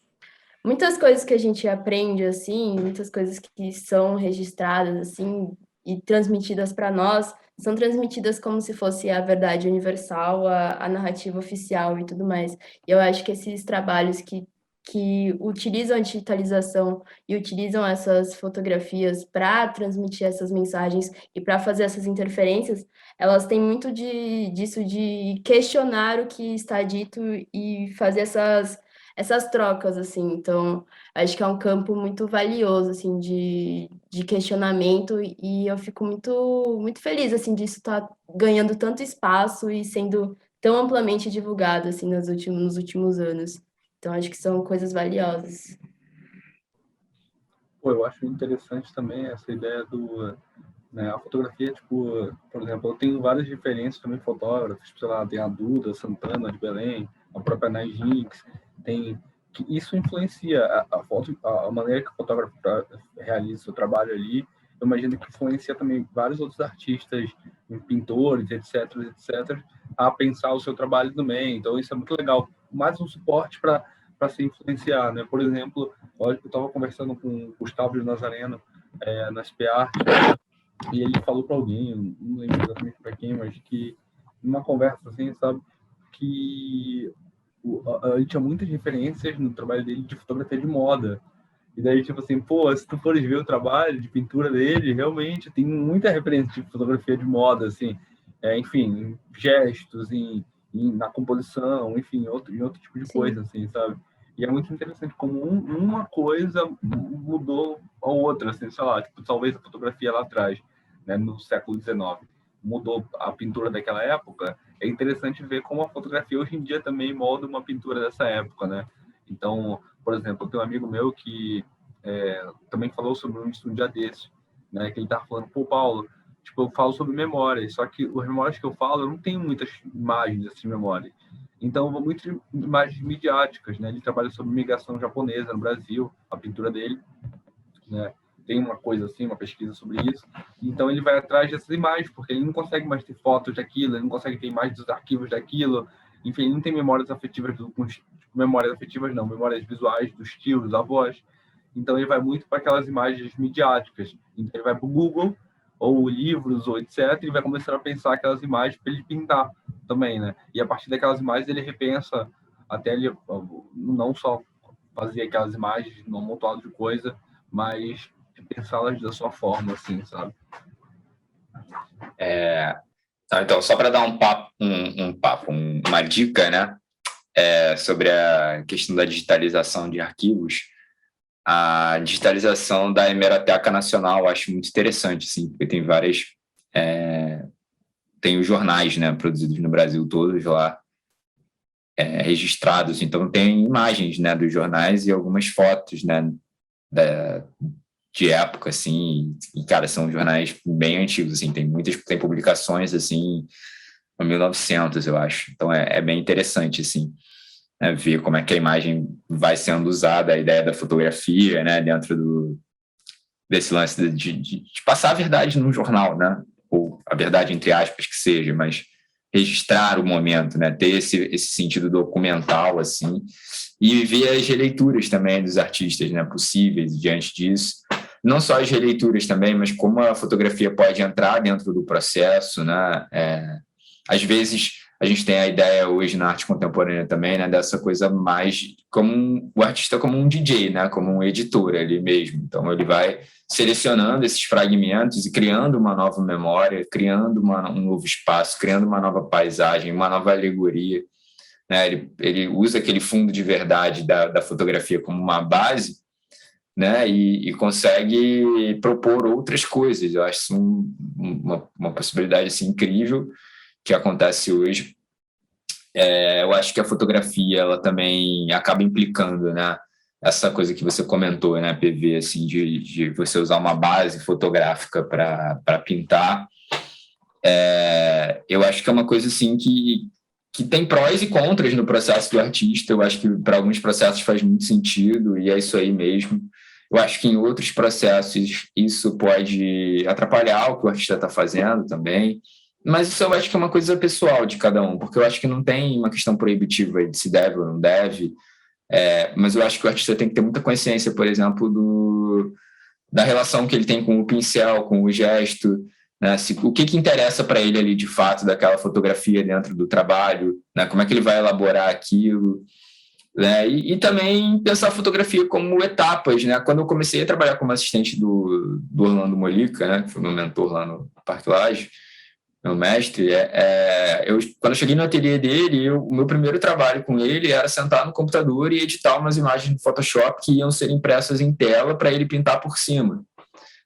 muitas coisas que a gente aprende, assim, muitas coisas que são registradas, assim, e transmitidas para nós, são transmitidas como se fosse a verdade universal, a narrativa oficial e tudo mais. E eu acho que esses trabalhos que utilizam a digitalização e utilizam essas fotografias para transmitir essas mensagens e para fazer essas interferências, elas têm muito disso de questionar o que está dito e fazer essas trocas, assim. Então, acho que é um campo muito valioso, assim, de questionamento, e eu fico muito, muito feliz, assim, disso estar ganhando tanto espaço e sendo tão amplamente divulgado, assim, nos últimos anos. Então, acho que são coisas valiosas. Pô, eu acho interessante também essa ideia né, a fotografia, tipo, por exemplo, eu tenho várias referências também fotógrafos, sei lá, tem a Duda Santana de Belém, a própria Nai Jinx, que isso influencia a foto, a maneira que o fotógrafo realiza o seu trabalho ali. Eu imagino que influencia também vários outros artistas, pintores, etc, a pensar o seu trabalho também. Então, isso é muito legal. Mais um suporte para se influenciar, né? Por exemplo, eu estava conversando com o Gustavo de Nazareno na SP Art, e ele falou para alguém, não lembro exatamente para quem, mas que numa conversa assim, sabe, que ele tinha muitas referências no trabalho dele de fotografia de moda. E daí, tipo assim, pô, se tu fores ver o trabalho de pintura dele, realmente tem muita referência de fotografia de moda, assim, enfim, em gestos, na composição, enfim, em outro tipo de coisa, assim, sabe? E é muito interessante como uma coisa mudou a outra, assim, sei lá, tipo, talvez a fotografia lá atrás né, no século XIX, mudou a pintura daquela época, é interessante ver como a fotografia hoje em dia também molda uma pintura dessa época, né? Então, por exemplo, eu tenho um amigo meu que também falou sobre um dia desse, né? Que ele estava falando, pô, Paulo, tipo, eu falo sobre memórias, só que as memórias que eu falo, eu não tenho muitas imagens dessas memórias. Então, eu vou muito de imagens midiáticas, né? Ele trabalha sobre migração japonesa no Brasil, a pintura dele, né? Tem uma coisa assim, uma pesquisa sobre isso. Então, ele vai atrás dessas imagens, porque ele não consegue mais ter fotos daquilo, ele não consegue ter imagens dos arquivos daquilo. Enfim, ele não tem memórias afetivas, memórias afetivas não, memórias visuais dos tios, dos avós. Então, ele vai muito para aquelas imagens midiáticas. Então, ele vai para o Google, ou livros, ou etc., e vai começar a pensar aquelas imagens para ele pintar também, né? E a partir daquelas imagens, ele repensa, até ele não só fazer aquelas imagens num amontoado de coisa, mas pensá-las da sua forma, assim, sabe? Então, só para dar uma dica, né, sobre a questão da digitalização de arquivos, a digitalização da Hemeroteca Nacional eu acho muito interessante, assim, porque tem tem os jornais, né, produzidos no Brasil todos lá, registrados, então tem imagens, né, dos jornais e algumas fotos, né, de época, assim, e, cara, são jornais bem antigos, assim, tem publicações, assim, em 1900, eu acho, então é bem interessante, assim, né, ver como é que a imagem vai sendo usada, a ideia da fotografia, né, dentro desse lance de passar a verdade num jornal, né, ou a verdade entre aspas que seja, mas registrar o momento, né, ter esse sentido documental, assim, e ver as releituras também dos artistas, né, possíveis diante disso. Não só as releituras também, mas como a fotografia pode entrar dentro do processo, né? Às vezes a gente tem a ideia hoje na arte contemporânea também, né, dessa coisa mais como o artista como um DJ, né, como um editor ali mesmo. Então ele vai selecionando esses fragmentos e criando uma nova memória, criando um novo espaço, criando uma nova paisagem, uma nova alegoria. Né? Ele usa aquele fundo de verdade da fotografia como uma base, né, e consegue propor outras coisas. Eu acho isso uma possibilidade assim, incrível que acontece hoje. Eu acho que a fotografia ela também acaba implicando, né, essa coisa que você comentou, né, PV, assim, de você usar uma base fotográfica para pintar. Eu acho que é uma coisa assim que tem prós e contras no processo do artista. Eu acho que para alguns processos faz muito sentido e é isso aí mesmo. Eu acho que em outros processos isso pode atrapalhar o que o artista está fazendo também, mas isso eu acho que é uma coisa pessoal de cada um, porque eu acho que não tem uma questão proibitiva de se deve ou não deve, mas eu acho que o artista tem que ter muita consciência, por exemplo, da relação que ele tem com o pincel, com o gesto, né? O que interessa para ele ali de fato daquela fotografia dentro do trabalho, né? Como é que ele vai elaborar aquilo, né? E também pensar a fotografia como etapas, né? Quando eu comecei a trabalhar como assistente do Orlando Molica, né? Que foi meu mentor lá no Parque Lage, meu mestre, quando eu cheguei no ateliê dele, o meu primeiro trabalho com ele era sentar no computador e editar umas imagens no Photoshop que iam ser impressas em tela para ele pintar por cima,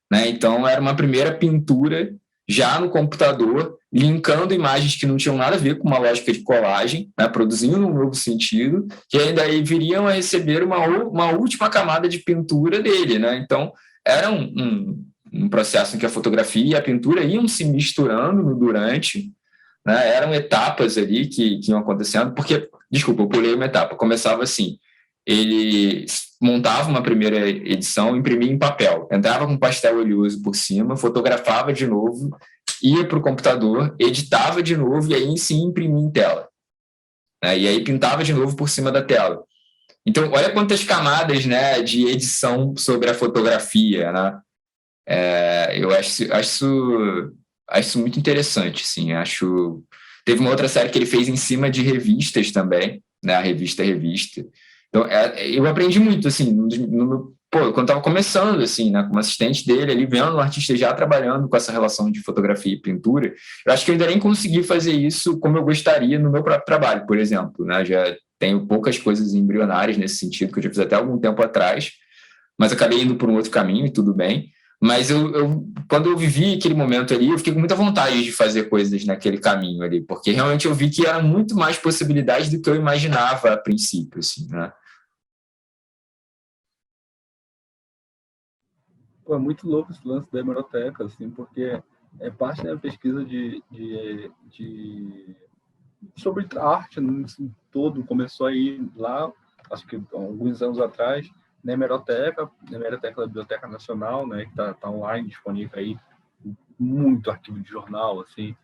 né? Então, era uma primeira pintura já no computador, linkando imagens que não tinham nada a ver com uma lógica de colagem, né? Produzindo um novo sentido, que ainda aí viriam a receber uma última camada de pintura dele, né? Então, era um processo em que a fotografia e a pintura iam se misturando no durante, né? Eram etapas ali que iam acontecendo, porque, desculpa, eu pulei uma etapa, começava assim, ele montava uma primeira edição, imprimia em papel, entrava com pastel oleoso por cima, fotografava de novo, ia para o computador, editava de novo e aí sim imprimia em tela, né? E aí pintava de novo por cima da tela. Então, olha quantas camadas, né, de edição sobre a fotografia, né? Eu acho isso muito interessante, assim, Teve uma outra série que ele fez em cima de revistas também, né, a revista. Então, eu aprendi muito, assim, quando eu estava começando, assim, né, como assistente dele, ali vendo o artista já trabalhando com essa relação de fotografia e pintura, eu acho que eu ainda nem consegui fazer isso como eu gostaria no meu próprio trabalho, por exemplo, né, já tenho poucas coisas embrionárias nesse sentido, que eu já fiz até algum tempo atrás, mas acabei indo por um outro caminho e tudo bem. Mas quando eu vivi aquele momento ali, eu fiquei com muita vontade de fazer coisas naquele caminho ali, porque realmente eu vi que era muito mais possibilidades do que eu imaginava a princípio, assim, né? Pô, é muito louco esse lance da hemeroteca, assim, porque é parte da pesquisa sobre arte, né, assim, todo começou aí lá, acho que alguns anos atrás, na hemeroteca da Biblioteca Nacional, né, que tá online, disponível aí, muito arquivo de jornal, assim,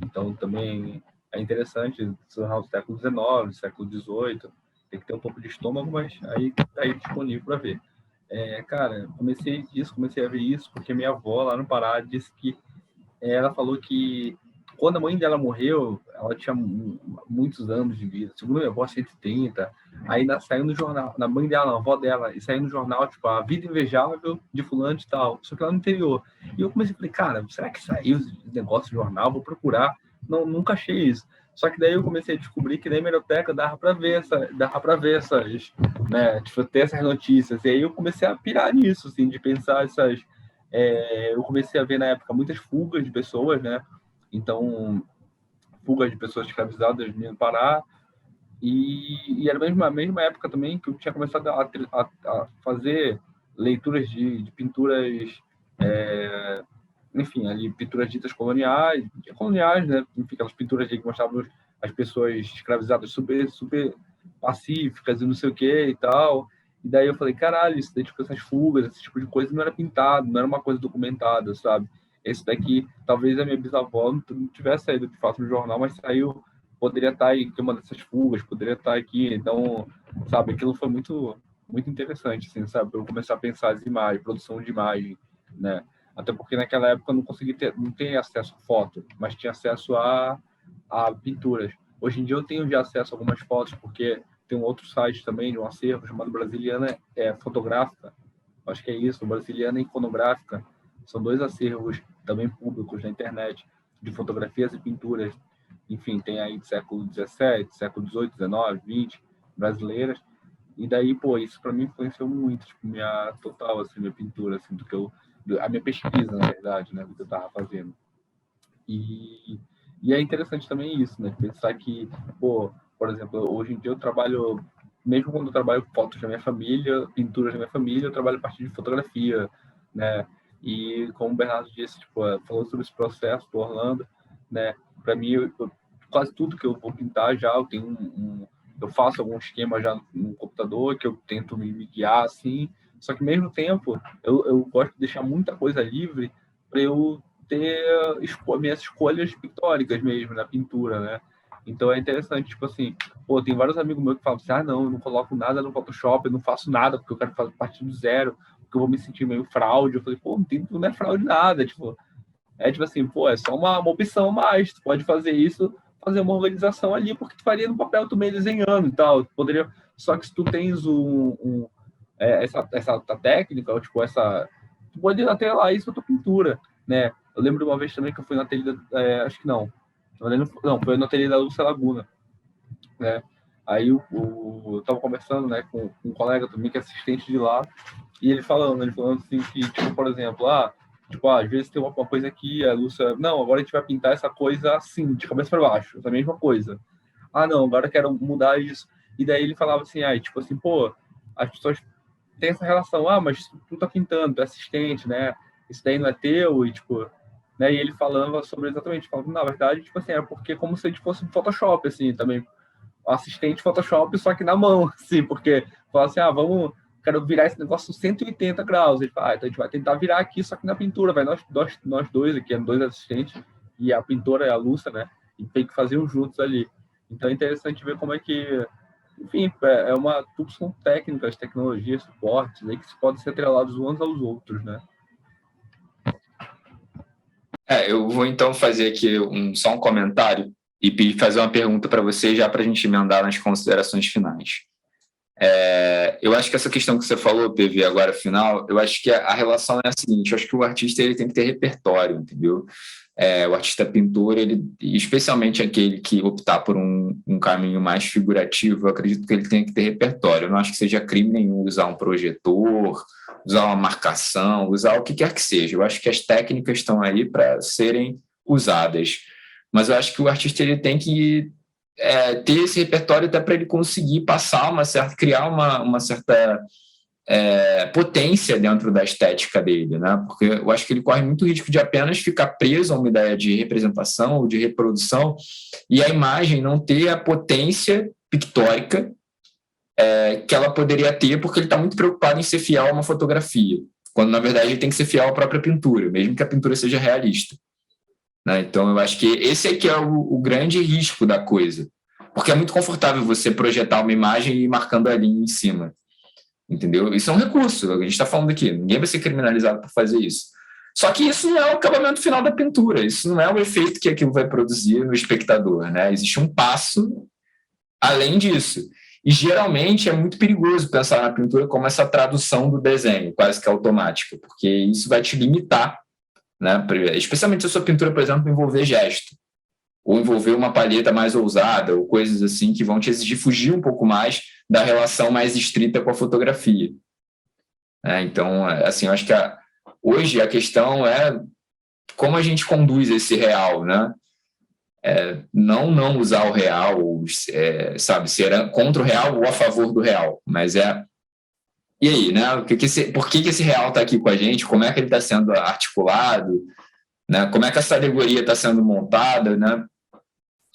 então também é interessante, jornal do século XIX, século XVIII, tem que ter um pouco de estômago, mas aí tá aí disponível para ver. Cara, comecei a ver isso porque minha avó lá no Pará disse que ela falou que quando a mãe dela morreu, ela tinha muitos anos de vida, segundo a minha avó, 130. Aí saiu no jornal, na mãe dela, na avó dela, e saiu no jornal, tipo, a vida invejável de fulano e tal, só que lá no interior. E eu comecei a falar, cara, será que saiu esse negócio no jornal? Vou procurar. Não, nunca achei isso. Só que daí eu comecei a descobrir que na hemeroteca dava para ver essas, né, tipo, ter essas notícias. E aí eu comecei a pirar nisso, assim, de pensar eu comecei a ver na época muitas fugas de pessoas, né? Então, fugas de pessoas escravizadas no Pará, e era a mesma época também que eu tinha começado a fazer leituras de pinturas, enfim, ali pinturas ditas coloniais, né? Enfim, aquelas pinturas que mostravam as pessoas escravizadas super pacíficas e não sei o que e tal. E daí eu falei, caralho, isso daí, tipo, essas fugas, esse tipo de coisa não era pintado, não era uma coisa documentada, sabe? Esse daqui, talvez a minha bisavó não tivesse saído de fato no jornal, mas saiu, poderia estar aí, que uma dessas fugas, poderia estar aqui. Então, sabe, aquilo foi muito interessante, assim, sabe? Eu começar a pensar as imagens, produção de imagem, né? Até porque naquela época eu não tinha acesso a foto, mas tinha acesso a pinturas. Hoje em dia eu tenho já acesso a algumas fotos, porque tem um outro site também, de um acervo chamado Brasiliana Fotográfica. Acho que é isso, Brasiliana Iconográfica. São dois acervos também públicos na internet, de fotografias e pinturas. Enfim, tem aí do século XVII, século XVIII, XIX, XX, brasileiras. E daí, pô, isso para mim influenciou muito, tipo, minha pintura, assim, a minha pesquisa, na verdade, né, do que eu estava fazendo. E, e é interessante também isso, né, pensar que, pô, por exemplo, hoje em dia eu trabalho, mesmo quando eu trabalho com fotos da minha família, pinturas da minha família, eu trabalho a partir de fotografia, né, e como o Bernardo disse, tipo, falou sobre esse processo do Orlando, né, para mim, quase tudo que eu vou pintar já, eu tenho eu faço algum esquema já no computador, que eu tento me guiar, assim, só que ao mesmo tempo, eu gosto de deixar muita coisa livre para eu ter minhas escolhas pictóricas mesmo na pintura, né? Então é interessante, tipo assim, pô, tem vários amigos meus que falam assim, não, eu não coloco nada no Photoshop, eu não faço nada porque eu quero fazer a partir do zero, porque eu vou me sentir meio fraude. Eu falei, pô, não é fraude nada, tipo, tipo assim, pô, é só uma opção a mais, tu pode fazer isso, fazer uma organização ali, porque tu faria no papel tu meio desenhando e tal, tu poderia, só que se tu tens essa técnica, ou tipo, tu pode até lá isso na tua pintura, né? Eu lembro de uma vez também que eu fui na ateliê, acho que não, foi na ateliê da Lúcia Laguna, né? Aí eu tava conversando, né, com um colega também que é assistente de lá, e ele falando assim que, tipo, por exemplo, tipo, às vezes tem uma coisa aqui, a Lúcia, não, agora a gente vai pintar essa coisa assim, de cabeça para baixo, essa mesma coisa. Não, agora eu quero mudar isso. E daí ele falava assim, tipo assim, pô, as pessoas têm essa relação, mas tu tá pintando, tu é assistente, né? Isso daí não é teu, e tipo, né? E ele falando sobre exatamente, falando, na verdade, tipo assim, é porque como se a gente fosse um Photoshop, assim, também, assistente Photoshop, só que na mão, assim, porque fala assim, quero virar esse negócio 180 graus. Ele fala, então a gente vai tentar virar aqui, só que na pintura, vai nós dois aqui, dois assistentes, e a pintora é a Lúcia, né? E tem que fazer os juntos ali. Então é interessante ver como é que, enfim, tudo são técnicas, tecnologias, suportes, aí que se podem ser atrelados uns aos outros, né? Eu vou então fazer aqui só um comentário e fazer uma pergunta para você já para a gente emendar nas considerações finais. Eu acho que essa questão que você falou, PV, agora final, eu acho que a relação é a seguinte, eu acho que o artista ele tem que ter repertório, entendeu? o artista pintor, ele, especialmente aquele que optar por um caminho mais figurativo, eu acredito que ele tenha que ter repertório. Eu não acho que seja crime nenhum usar um projetor, usar uma marcação, usar o que quer que seja. Eu acho que as técnicas estão aí para serem usadas. Mas eu acho que o artista ele tem que ter esse repertório até para ele conseguir passar criar uma certa potência dentro da estética dele, né? Porque eu acho que ele corre muito risco de apenas ficar preso a uma ideia de representação ou de reprodução e a imagem não ter a potência pictórica que ela poderia ter, porque ele está muito preocupado em ser fiel a uma fotografia, quando na verdade ele tem que ser fiel à própria pintura, mesmo que a pintura seja realista, né? Então eu acho que esse aqui é o grande risco da coisa, porque é muito confortável você projetar uma imagem e ir marcando a linha em cima, entendeu? Isso é um recurso, a gente está falando aqui, ninguém vai ser criminalizado por fazer isso. Só que isso não é o acabamento final da pintura, isso não é o efeito que aquilo vai produzir no espectador, né? Existe um passo além disso. E geralmente é muito perigoso pensar na pintura como essa tradução do desenho, quase que automática, porque isso vai te limitar, né? Especialmente se a sua pintura, por exemplo, envolver gesto, ou envolver uma palheta mais ousada, ou coisas assim que vão te exigir fugir um pouco mais da relação mais estrita com a fotografia. Então, assim, eu acho que hoje a questão é como a gente conduz esse real, né? Não usar o real, sabe, ser contra o real ou a favor do real, mas e aí, né? Por que esse real está aqui com a gente? Como é que ele está sendo articulado? Né? Como é que essa alegoria está sendo montada? Né?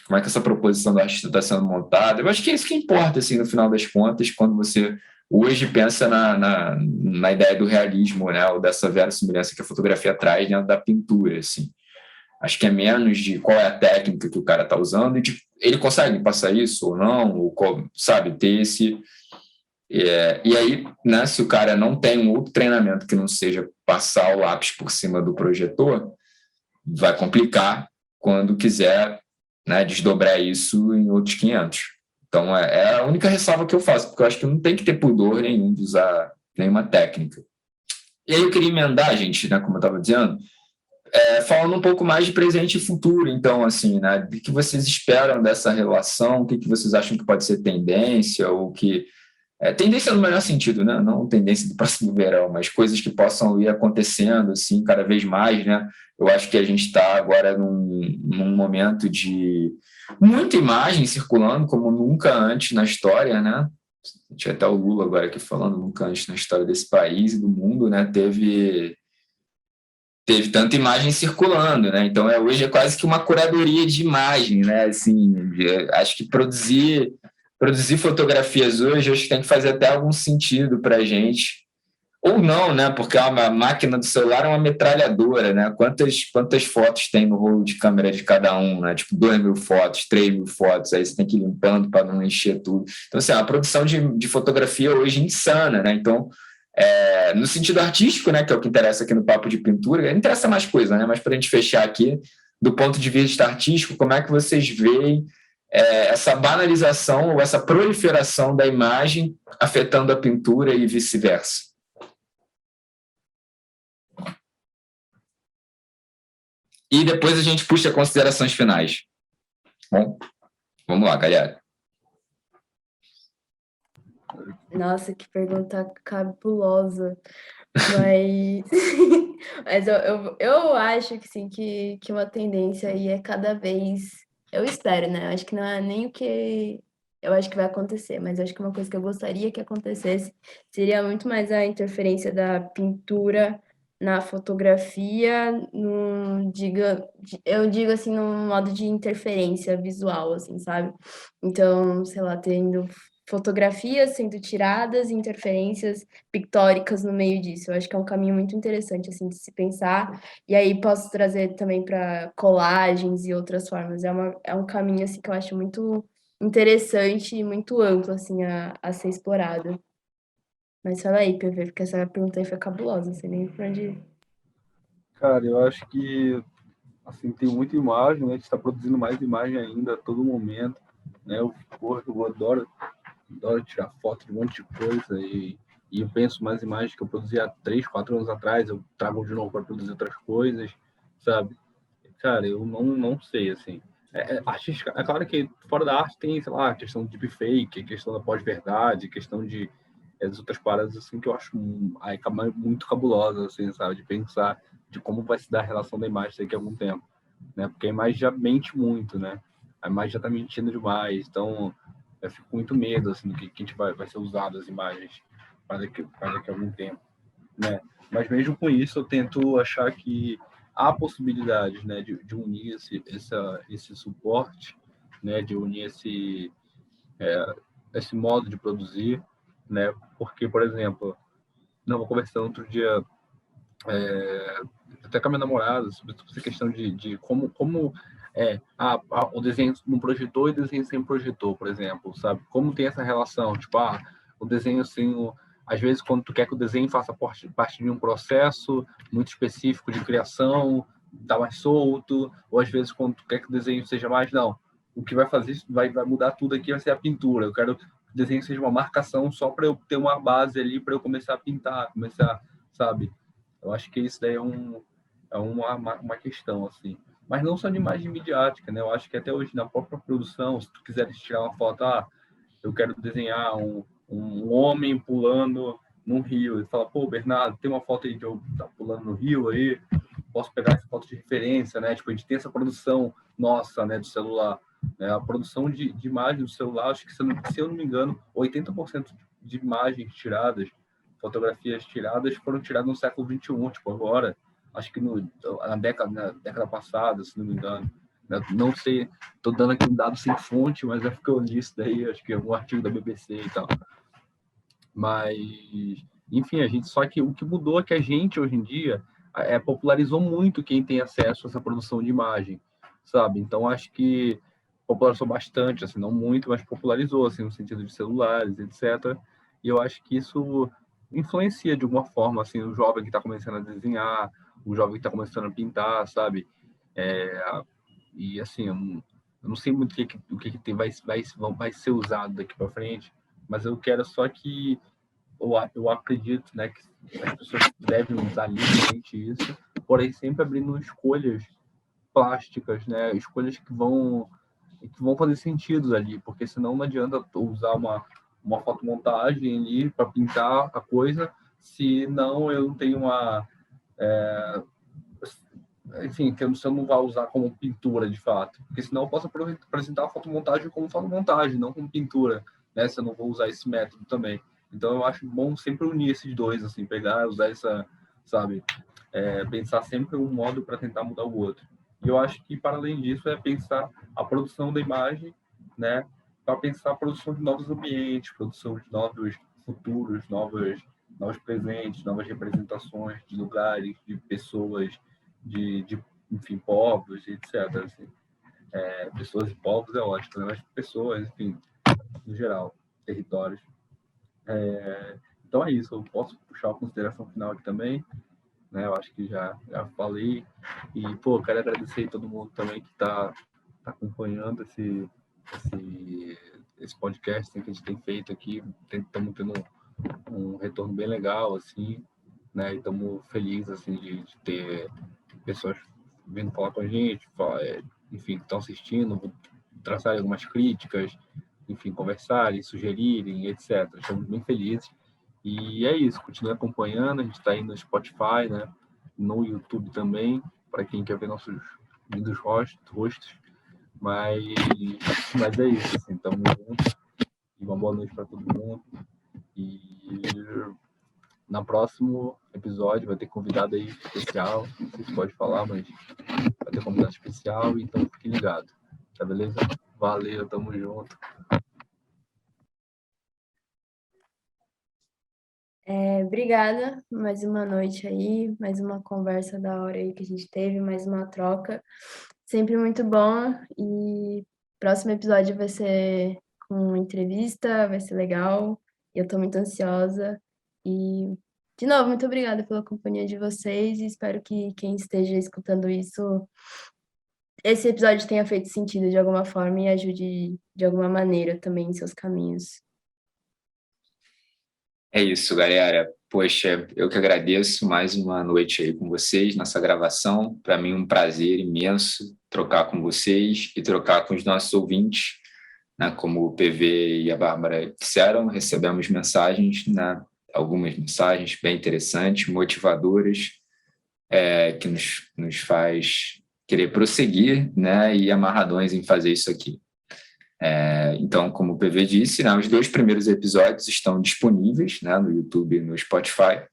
Como é que essa proposição do artista está sendo montada? Eu acho que é isso que importa, assim, no final das contas, quando você hoje pensa na ideia do realismo, né? Ou dessa verossimilhança que a fotografia traz dentro da pintura, assim. Acho que é menos de qual é a técnica que o cara está usando e de ele consegue passar isso ou não, ou sabe, ter esse... E aí, né, se o cara não tem um outro treinamento que não seja passar o lápis por cima do projetor, vai complicar quando quiser, né, desdobrar isso em outros 500. Então, é a única ressalva que eu faço, porque eu acho que não tem que ter pudor nenhum de usar nenhuma técnica. E aí eu queria emendar, gente, né, como eu estava dizendo, falando um pouco mais de presente e futuro, então, assim, né, o que vocês esperam dessa relação, o que vocês acham que pode ser tendência, ou que... tendência no melhor sentido, né, não tendência do próximo verão, mas coisas que possam ir acontecendo, assim, cada vez mais, né. Eu acho que a gente está agora num momento de muita imagem circulando, como nunca antes na história, né. Tinha até o Lula agora aqui falando, nunca antes na história desse país e do mundo, né, teve tanta imagem circulando, né? Então hoje é quase que uma curadoria de imagem, né? Assim, acho que produzir fotografias hoje, acho que tem que fazer até algum sentido para a gente, ou não, né? Porque a máquina do celular é uma metralhadora, né? Quantas fotos tem no rolo de câmera de cada um, né? Tipo 2.000 fotos, 3.000 fotos, aí você tem que ir limpando para não encher tudo. Então, assim, a produção de fotografia hoje é insana, né? Então, no sentido artístico, né, que é o que interessa aqui no Papo de Pintura, interessa mais coisa, né, mas para a gente fechar aqui, do ponto de vista artístico, como é que vocês veem essa banalização ou essa proliferação da imagem afetando a pintura e vice-versa? E depois a gente puxa considerações finais. Bom, vamos lá, galera. Nossa, que pergunta cabulosa. Mas, mas eu acho que sim, que uma tendência aí é cada vez. Eu espero, né? Eu acho que não é nem o que eu acho que vai acontecer, mas acho que uma coisa que eu gostaria que acontecesse seria muito mais a interferência da pintura na fotografia, eu digo assim, num modo de interferência visual, assim, sabe? Então, sei lá, tendo fotografias sendo tiradas e interferências pictóricas no meio disso. Eu acho que é um caminho muito interessante, assim, de se pensar. E aí posso trazer também para colagens e outras formas. É um caminho, assim, que eu acho muito interessante e muito amplo, assim, a ser explorado. Mas fala aí, PV, porque essa pergunta aí foi cabulosa, não sei nem pra onde ir. Cara, eu acho que assim, tem muita imagem, né? A gente está produzindo mais imagem ainda a todo momento, né? Eu adoro tirar foto de um monte de coisa e eu penso mais imagens que eu produzia há 3, 4 anos atrás, eu trago de novo para produzir outras coisas, sabe? cara, eu não sei, assim. Artística, é claro que fora da arte tem, sei lá, a questão de deepfake, a questão da pós-verdade, a questão de as outras paradas, assim, que eu acho aí, muito cabulosa, assim, sabe? De pensar de como vai se dar a relação da imagem daqui a algum tempo, né? Porque a imagem já mente muito, né? A imagem já tá mentindo demais, então eu fico com muito medo, assim, do que a gente vai ser usado as imagens para daqui a algum tempo, né? Mas mesmo com isso, eu tento achar que há possibilidades, né, de unir esse suporte, né, de unir esse modo de produzir, né? Porque, por exemplo, não, vou conversando outro dia até com a minha namorada sobre essa questão de como o desenho no projetor e desenho sem projetor, por exemplo, sabe? Como tem essa relação, tipo, o desenho assim, às vezes quando tu quer que o desenho faça parte de um processo muito específico de criação, tá mais solto, ou às vezes quando tu quer que o desenho seja mais, não, o que vai fazer, vai mudar tudo aqui vai ser a pintura, eu quero que o desenho seja uma marcação só para eu ter uma base ali para eu começar a pintar, começar, sabe? Eu acho que isso daí é uma questão, assim. Mas não só de imagem midiática, né? Eu acho que até hoje, na própria produção, se tu quiseres tirar uma foto, eu quero desenhar um homem pulando num rio. E fala, pô, Bernardo, tem uma foto aí de eu tá pulando no rio aí, posso pegar essa foto de referência, né? Tipo, a gente tem essa produção nossa, né, do celular. Né? A produção de imagem do celular, acho que, se eu não me engano, 80% de imagens tiradas, fotografias tiradas, foram tiradas no século XXI, tipo, agora. Acho que na década passada, se não me engano. Não sei, estou dando aqui um dado sem fonte, mas é porque eu li isso daí, acho que é um artigo da BBC e tal. Mas, enfim, só que o que mudou é que a gente, hoje em dia, popularizou muito quem tem acesso a essa produção de imagem, sabe? Então, acho que popularizou bastante, assim, não muito, mas popularizou, assim, no sentido de celulares, etc. E eu acho que isso influencia de alguma forma, assim, o jovem que está começando a desenhar, o jovem que está começando a pintar, sabe? E, assim, eu não sei muito o que tem, vai ser usado daqui para frente, mas eu quero só que eu acredito, né, que as pessoas devem usar livremente isso, porém sempre abrindo escolhas plásticas, né, escolhas que vão fazer sentido ali, porque senão não adianta usar uma fotomontagem ali para pintar a coisa, se não eu não tenho enfim, que eu não vá usar como pintura de fato, porque senão eu posso apresentar a fotomontagem como fotomontagem, não como pintura, né? Se eu não vou usar esse método também. Então eu acho bom sempre unir esses dois, assim, pegar, usar sabe, pensar sempre um modo para tentar mudar o outro. E eu acho que para além disso é pensar a produção da imagem, né? Para pensar a produção de novos ambientes, produção de novos futuros, novos presentes, novas representações de lugares, de pessoas, de enfim, povos, etc. Assim. Pessoas e povos é ótimo, né? Mas pessoas, enfim, no geral, territórios. Então é isso, eu posso puxar a consideração final aqui também, né? Eu acho que já falei. E, pô, quero agradecer a todo mundo também que está acompanhando esse podcast que a gente tem feito aqui. Estamos tendo um retorno bem legal, assim, né? E estamos felizes, assim, de ter pessoas vindo falar com a gente, enfim, que estão assistindo, traçarem algumas críticas, enfim, conversarem, sugerirem, etc. Estamos bem felizes. E é isso, continue acompanhando, a gente está aí no Spotify, né? No YouTube também, para quem quer ver nossos lindos rostos. Mas é isso, assim, tamo junto. E uma boa noite para todo mundo. E no próximo episódio vai ter convidado aí especial. Não sei se pode falar, mas vai ter convidado especial, então fique ligado. Tá beleza? Valeu, tamo junto. Obrigada, mais uma noite aí, mais uma conversa da hora aí que a gente teve, mais uma troca. Sempre muito bom. E próximo episódio vai ser com entrevista, vai ser legal. Eu tô muito ansiosa. E, de novo, muito obrigada pela companhia de vocês e espero que quem esteja escutando isso, esse episódio tenha feito sentido de alguma forma e ajude de alguma maneira também em seus caminhos. É isso, galera. Poxa, eu que agradeço mais uma noite aí com vocês nessa gravação. Para mim, um prazer imenso trocar com vocês e trocar com os nossos ouvintes, né? Como o PV e a Bárbara disseram, recebemos mensagens, né? Algumas mensagens bem interessantes, motivadoras, que nos faz querer prosseguir, né? E amarradões em fazer isso aqui. Então, como o PV disse, né, os 2 primeiros episódios estão disponíveis, né, no YouTube e no Spotify.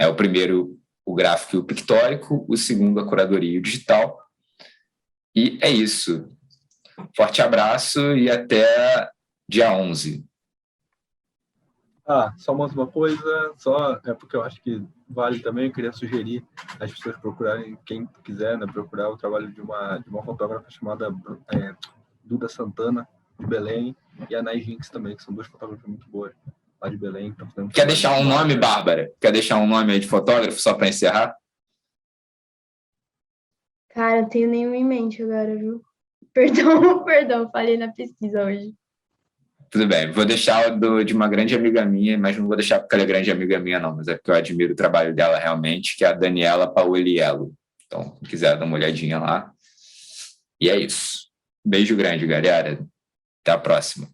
O primeiro, o gráfico e o pictórico, o segundo, a curadoria e o digital. E é isso. Forte abraço e até dia 11. Só mais uma coisa, porque eu acho que vale também, eu queria sugerir as pessoas procurarem, quem quiser, né, procurar o trabalho de uma fotógrafa chamada Duda Santana, de Belém, e a Nay Jinx também, que são 2 fotógrafas muito boas lá de Belém. Quer deixar um nome, Bárbara? Quer deixar um nome aí de fotógrafo, só para encerrar? Cara, eu tenho nenhum em mente agora, viu? Perdão, falei na pesquisa hoje. Tudo bem, vou deixar de uma grande amiga minha, mas não vou deixar porque ela é grande amiga minha, não, mas é porque eu admiro o trabalho dela realmente, que é a Daniela Pauliello. Então, se quiser dar uma olhadinha lá. E é isso. Beijo grande, galera. Até a próxima.